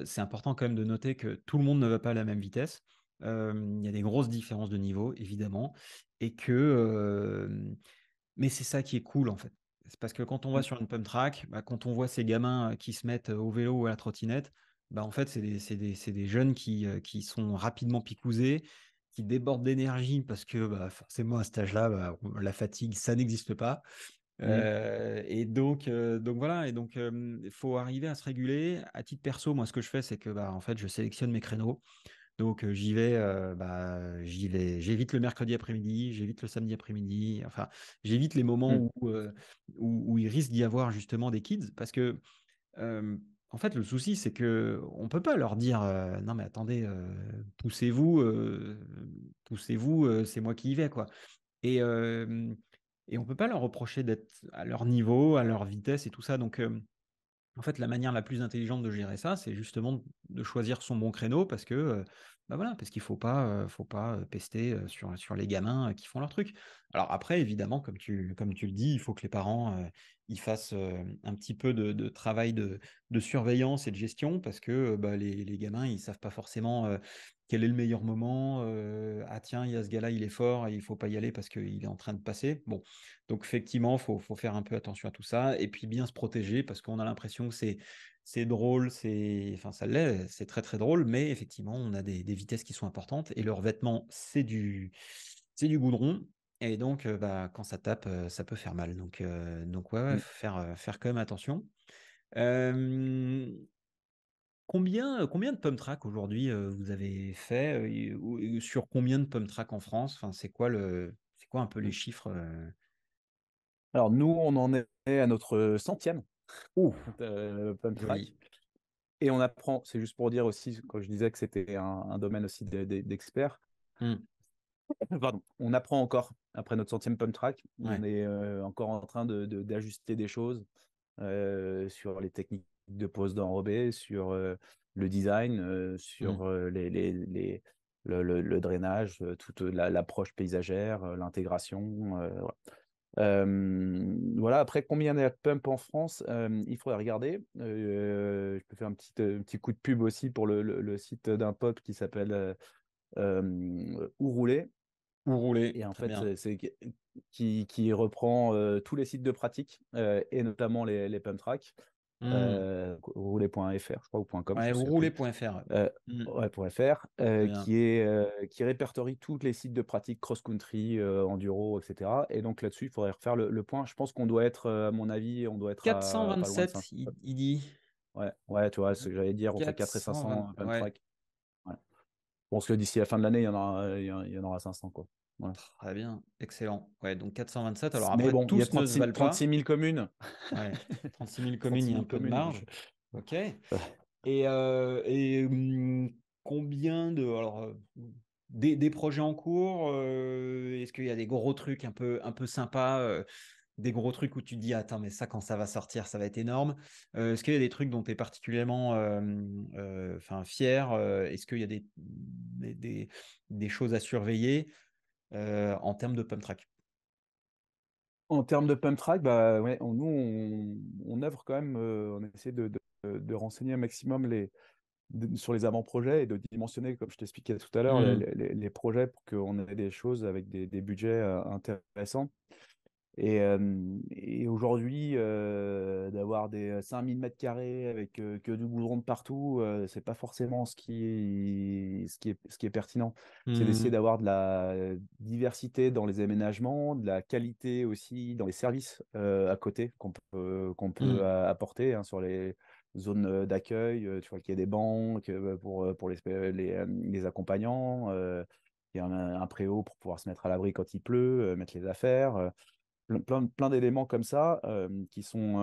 c'est important quand même de noter que tout le monde ne va pas à la même vitesse. Il y a des grosses différences de niveau, évidemment, et mais c'est ça qui est cool en fait. C'est parce que quand on va Mm. sur une pump track, bah, quand on voit ces gamins qui se mettent au vélo ou à la trottinette, bah, en fait, c'est des jeunes qui sont rapidement picousés, qui débordent d'énergie parce que bah, forcément à cet âge-là, bah, la fatigue, ça n'existe pas. Mm. Donc voilà, et donc il faut arriver à se réguler. À titre perso, moi, ce que je fais, c'est que bah, en fait, je sélectionne mes créneaux. Donc j'y vais, j'évite le mercredi après-midi, j'évite le samedi après-midi, enfin, j'évite les moments Mm. où il risque d'y avoir justement des kids, parce que euh, en fait, le souci, c'est que on peut pas leur dire non mais attendez, poussez-vous, c'est moi qui y vais quoi. Et et on peut pas leur reprocher d'être à leur niveau, à leur vitesse et tout ça. Donc en fait, la manière la plus intelligente de gérer ça, c'est justement de choisir son bon créneau parce que, bah voilà, parce qu'il faut pas pester sur les gamins qui font leur truc. Alors après, évidemment, comme tu le dis, il faut que les parents ils fassent un petit peu de travail de surveillance et de gestion parce que bah, les gamins, ils savent pas forcément quel est le meilleur moment. Ah tiens, il y a ce gars-là, il est fort et il faut pas y aller parce qu'il est en train de passer. Bon, donc effectivement, faut faire un peu attention à tout ça et puis bien se protéger parce qu'on a l'impression que c'est drôle, enfin ça l'est, c'est très très drôle, mais effectivement, on a des vitesses qui sont importantes et leur vêtement, c'est du goudron. Et donc, bah, quand ça tape, ça peut faire mal. Donc ouais, Mm. faut faire quand même attention. Euh, combien de pump track aujourd'hui vous avez fait ou sur combien de pump track en France? Enfin, c'est quoi un peu les chiffres Alors, nous, on en est à notre centième Ouh, pump track. joli. Et on apprend, c'est juste pour dire aussi, quand je disais que c'était un domaine aussi d'experts, Hmm, pardon, on apprend encore après notre centième pump track. On ouais. est encore en train d'ajuster des choses sur les techniques de pose d'enrobé, sur le design, Hmm. sur le drainage, toute l'approche paysagère, l'intégration. Voilà. Voilà, après, combien il y a de pump en France? Il faudrait regarder. Je peux faire un petit coup de pub aussi pour le site d'un pote qui s'appelle Où rouler. Ou rouler, Et en très fait, bien. qui reprend tous les sites de pratique et notamment les pump tracks. Hmm. Rouler.fr, je crois, ou .com, Ouais, je ou sais plus. rouler.fr. Euh, Hmm. ouais, .fr, Très bien. qui répertorie tous les sites de pratique cross-country, enduro, etc. Et donc là-dessus, il faudrait refaire le point. Je pense qu'on doit être, à mon avis, on doit être à pas loin de 500. 427, il dit. Ouais, ouais, tu vois, ce que j'allais dire, entre 4 et 420. 500 pump Ouais, track. Ouais. Je pense que d'ici la fin de l'année, il y en aura 500, quoi. Voilà. très bien. Excellent. Ouais, donc 427. Alors Mais après, bon, il y a tous ne se valent trente-six pas. mille communes. Ouais, 36 000 communes, il y trente-six a un mille peu de communes. marge. OK. Et combien de. Alors, des projets en cours, est-ce qu'il y a des gros trucs un peu sympas, des gros trucs où tu te dis, attends, mais ça, quand ça va sortir, ça va être énorme. Est-ce qu'il y a des trucs dont tu es particulièrement enfin, fier? Est-ce qu'il y a des choses à surveiller en termes de pump track? En termes de pump track, bah, ouais, on œuvre quand même, on essaie de renseigner un maximum sur les avant-projets et de dimensionner, comme je t'expliquais tout à l'heure, Hmm, les projets pour qu'on ait des choses avec des budgets intéressants. Et aujourd'hui, d'avoir des 5000 mètres carrés avec que du goudron de partout, c'est pas forcément ce qui est pertinent. C'est d'essayer hmm, d'avoir de la diversité dans les aménagements, de la qualité aussi dans les services à côté qu'on peut hmm, apporter, hein, sur les zones d'accueil. Tu vois qu'il y a des banques pour les accompagnants. Il y a un préau pour pouvoir se mettre à l'abri quand il pleut, mettre les affaires. Plein d'éléments comme ça qui sont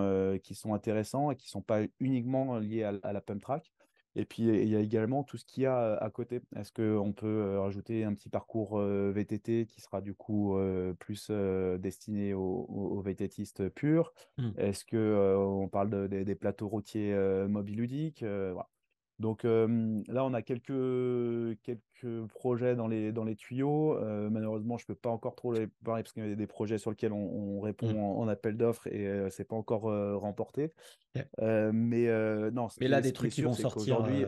intéressants et qui ne sont pas uniquement liés à la pump track. Et puis, il y a également tout ce qu'il y a à côté. Est-ce qu'on peut rajouter un petit parcours VTT qui sera du coup plus destiné aux VTTistes purs? hmm. Est-ce que on parle des plateaux routiers mobiludiques? Voilà. Donc là, on a quelques projets dans les tuyaux. Malheureusement, je ne peux pas encore trop les parler parce qu'il y a des projets sur lesquels on Hmm. répond en appel d'offres et c'est pas encore remporté. Ok. Mais non, ce Mais qui là, est, des ce qui est trucs qui sûr, vont c'est sortir. qu'aujourd'hui,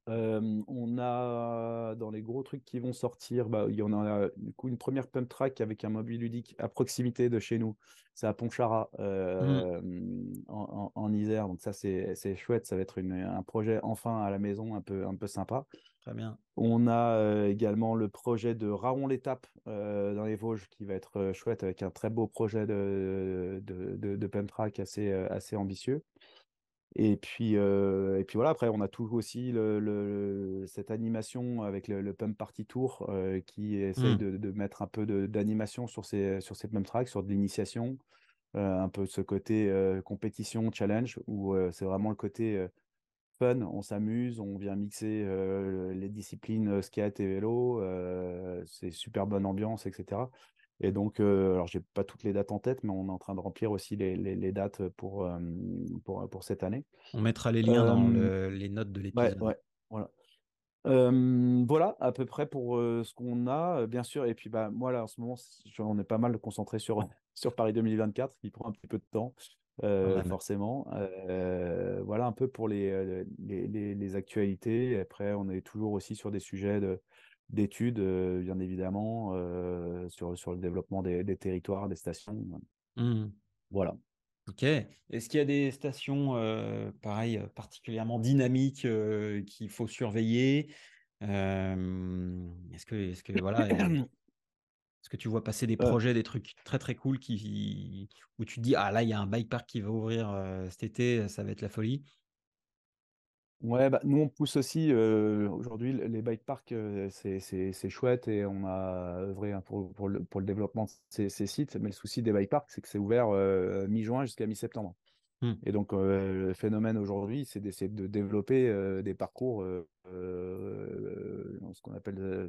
on a dans les gros trucs qui vont sortir, bah, il y en a du coup une première pump track avec un mobile ludique à proximité de chez nous. C'est à Pontcharrat, Hmm, en Isère. Donc ça, c'est chouette. Ça va être un projet enfin à la maison, un peu sympa. très bien. On a également le projet de Raon-l'Étape dans les Vosges qui va être chouette avec un très beau projet de pump track assez ambitieux. Et puis voilà, après, on a toujours aussi cette animation avec le Pump Party Tour qui essaye Hmm, de mettre un peu d'animation sur ces pump tracks, sur de l'initiation, un peu ce côté compétition, challenge, où c'est vraiment le côté fun, on s'amuse, on vient mixer les disciplines skate et vélo, c'est super bonne ambiance, etc. Et donc, alors j'ai pas toutes les dates en tête, mais on est en train de remplir aussi les dates pour cette année. On mettra les liens dans Euh, les notes de ouais, l'épisode. ouais, voilà. Voilà à peu près pour ce qu'on a, bien sûr. Et puis bah moi là en ce moment, on est pas mal concentré sur sur Paris 2024, qui prend un petit peu de temps, Quand même. forcément. Voilà un peu pour les actualités. Après, on est toujours aussi sur des sujets d'études, bien évidemment, sur le développement des territoires, des stations. Hmm, Voilà. ok. Est-ce qu'il y a des stations, pareil, particulièrement dynamiques qu'il faut surveiller? Voilà, est-ce que tu vois passer des Euh, projets, des trucs très très cool où tu te dis, ah là, il y a un bike park qui va ouvrir cet été, ça va être la folie. Ouais, bah, nous on pousse aussi aujourd'hui les bike parks, c'est chouette et on a œuvré, hein, pour le développement de ces sites. Mais le souci des bike parks, c'est que c'est ouvert mi-juin jusqu'à mi-septembre. Hmm, Et donc le phénomène aujourd'hui, c'est d'essayer de développer des parcours, ce qu'on appelle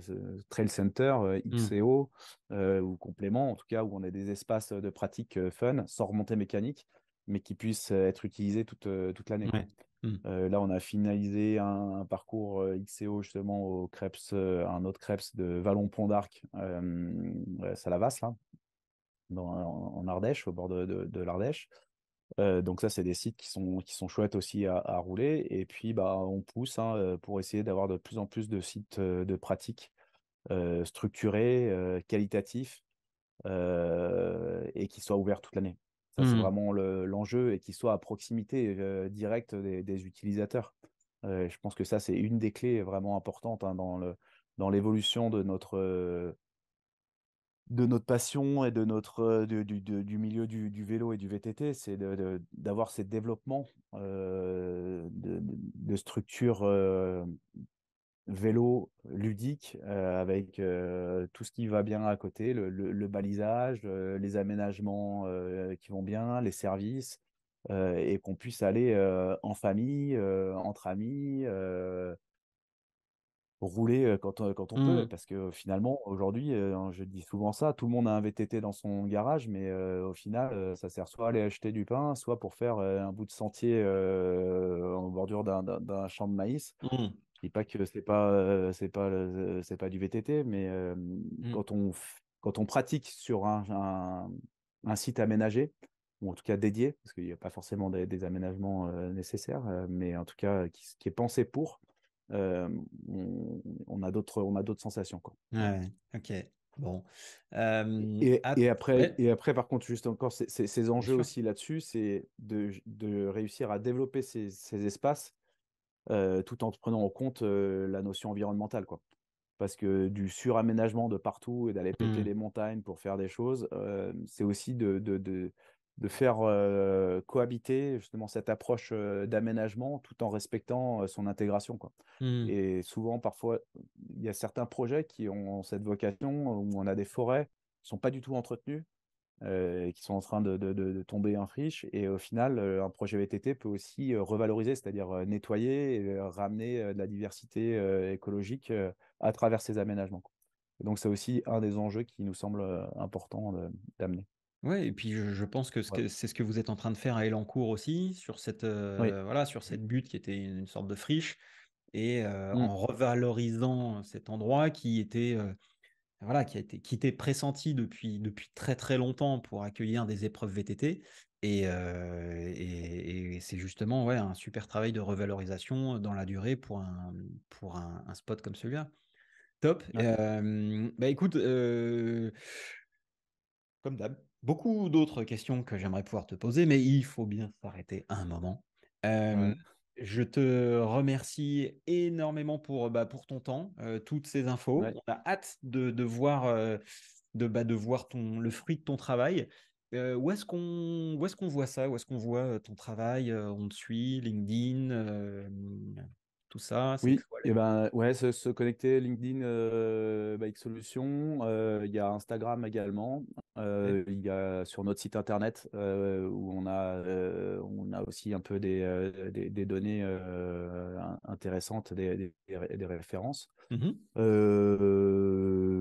Trail Center, hmm, XCO, ou complément, en tout cas, où on a des espaces de pratique fun, sans remontée mécanique, mais qui puissent être utilisés toute l'année, quoi. ouais, hmm, Là, on a finalisé un parcours XCO justement au Krebs, un autre Krebs de Vallon-Pont d'Arc, Salavas, là. en Ardèche, au bord de l'Ardèche. Donc ça, c'est des sites qui sont chouettes aussi à rouler. Et puis, bah, on pousse hein, pour essayer d'avoir de plus en plus de sites de pratique structurés, qualitatifs et qui soient ouverts toute l'année. Ça, c'est Hmm. vraiment l'enjeu et qui soient à proximité directe des utilisateurs. Je pense que ça, c'est une des clés vraiment importantes hein, dans l'évolution de notre passion et de du milieu du vélo et du VTT, c'est d'avoir ces développements de structures vélo ludiques avec tout ce qui va bien à côté, le balisage, les aménagements qui vont bien, les services, et qu'on puisse aller en famille, entre amis. Rouler quand on peut, Hmm. parce que finalement, aujourd'hui, je dis souvent ça, tout le monde a un VTT dans son garage, mais au final, ça sert soit à aller acheter du pain, soit pour faire un bout de sentier en bordure d'un champ de maïs. Hmm. Je dis pas que c'est pas du VTT, mais Hmm. quand on pratique sur un site aménagé, ou en tout cas dédié, parce qu'il n'y a pas forcément des aménagements nécessaires, mais en tout cas qui est pensé pour, euh, on a d'autres sensations, quoi. Voilà. Ouais, ok. Bon. Ouais, Et après, par contre, juste encore, ces bien enjeux sûr. aussi là-dessus, c'est de réussir à développer ces espaces tout en prenant en compte la notion environnementale, quoi. Parce que du suraménagement de partout et d'aller péter Hmm. les montagnes pour faire des choses, c'est aussi de faire cohabiter justement cette approche d'aménagement tout en respectant son intégration, quoi. Hmm. Et souvent, parfois, il y a certains projets qui ont cette vocation où on a des forêts qui sont pas du tout entretenues qui sont en train de tomber en friche. Et au final, un projet VTT peut aussi revaloriser, c'est-à-dire nettoyer et ramener de la diversité écologique à travers ces aménagements, quoi. Et donc, c'est aussi un des enjeux qui nous semble important d'amener. Ouais, et puis je pense que Voilà. c'est ce que vous êtes en train de faire à Elancourt aussi, sur cette, Oui. voilà, sur cette butte qui était une sorte de friche, et Mm. en revalorisant cet endroit qui était, voilà, qui était pressenti depuis très très longtemps pour accueillir des épreuves VTT. Et c'est justement ouais, un super travail de revalorisation dans la durée pour un spot comme celui-là. Top. Ouais. Bah écoute, comme d'hab, beaucoup d'autres questions que j'aimerais pouvoir te poser, mais il faut bien s'arrêter un moment. Euh, Ouais. je te remercie énormément pour ton temps, toutes ces infos. Ouais. On a hâte de voir, de voir le fruit de ton travail. Où est-ce qu'on voit ça? Où est-ce qu'on voit ton travail? On te suit, LinkedIn, tout ça. C'est Oui, quoi? et ben ouais, se connecter LinkedIn, Bike Solutions. Il y a Instagram également. Ouais. Il y a sur notre site internet où on a aussi un peu des données intéressantes, des références. Mhm.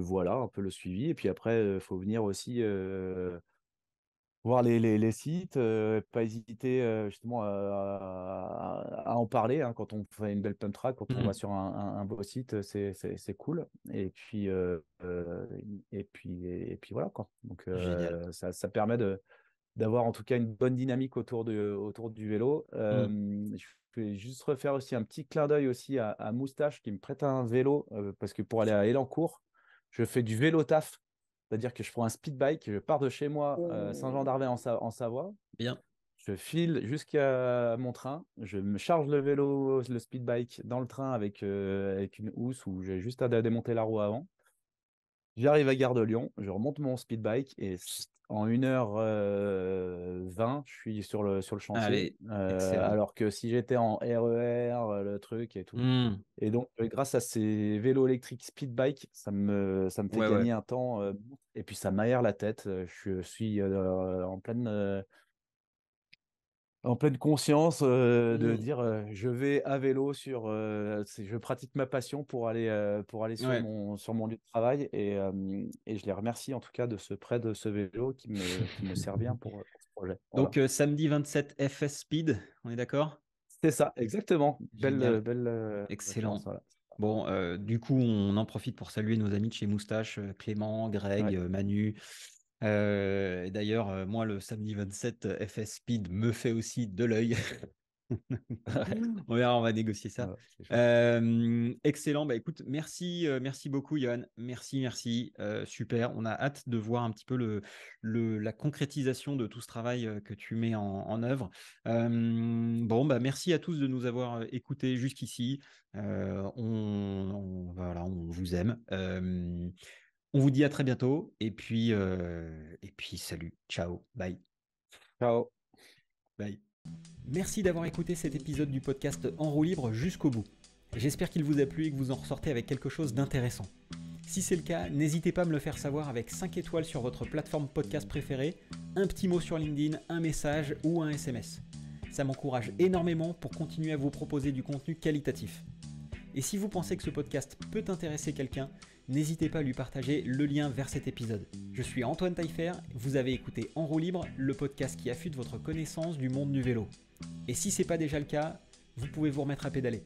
Voilà un peu le suivi. Et puis après, il faut venir aussi voir les sites, pas hésiter justement à en parler hein, quand on fait une belle pump track, quand on va Mhm. sur un beau site, c'est cool. Et puis voilà quoi. Donc Génial. ça permet d'avoir en tout cas une bonne dynamique autour du vélo. Mhm. Je vais juste refaire aussi un petit clin d'œil aussi à Moustache qui me prête un vélo parce que pour aller à Elancourt, je fais du vélo taf. C'est-à-dire que je prends un speed bike, je pars de chez moi, Oh, Saint-Jean-d'Arvey en Savoie, bien. je file jusqu'à mon train, je me charge le vélo, le speed bike dans le train avec une housse où j'ai juste à démonter la roue avant. J'arrive à Gare de Lyon, je remonte mon speed bike et en 1h20, je suis sur le chantier. Allez, excellent. Alors que si j'étais en RER, le truc et tout. Hmm. Et donc, grâce à ces vélos électriques speed bike, ça me fait Ouais, ouais. gagner un temps. Et puis, ça m'aère la tête. Je suis en pleine conscience de Hmm. dire je vais à vélo je pratique ma passion pour aller Ouais. sur mon lieu de travail et je les remercie en tout cas de ce prêt de ce vélo qui me sert bien pour ce projet. Voilà. Donc, samedi 27 FS Speed, on est d'accord? C'est ça, exactement. Génial. Belle référence. Excellent. Voilà. Bon, du coup, on en profite pour saluer nos amis de chez Moustache, Clément, Greg, Ouais. Manu. D'ailleurs, moi, le samedi 27, FS Speed me fait aussi de l'œil. On verra, on va négocier ça. Voilà, c'est chouette. Excellent. Bah, écoute, merci beaucoup, Johan. Merci. Super. On a hâte de voir un petit peu la concrétisation de tout ce travail que tu mets en œuvre. Bon, bah, merci à tous de nous avoir écoutés jusqu'ici. Voilà, on vous aime. On vous dit à très bientôt. Et puis salut. Ciao. Bye. Ciao. Bye. Merci d'avoir écouté cet épisode du podcast En roue libre jusqu'au bout. J'espère qu'il vous a plu et que vous en ressortez avec quelque chose d'intéressant. Si c'est le cas, n'hésitez pas à me le faire savoir avec 5 étoiles sur votre plateforme podcast préférée, un petit mot sur LinkedIn, un message ou un SMS. Ça m'encourage énormément pour continuer à vous proposer du contenu qualitatif. Et si vous pensez que ce podcast peut intéresser quelqu'un, n'hésitez pas à lui partager le lien vers cet épisode. Je suis Antoine Taillefer, vous avez écouté En roue libre, le podcast qui affûte votre connaissance du monde du vélo. Et si ce n'est pas déjà le cas, vous pouvez vous remettre à pédaler.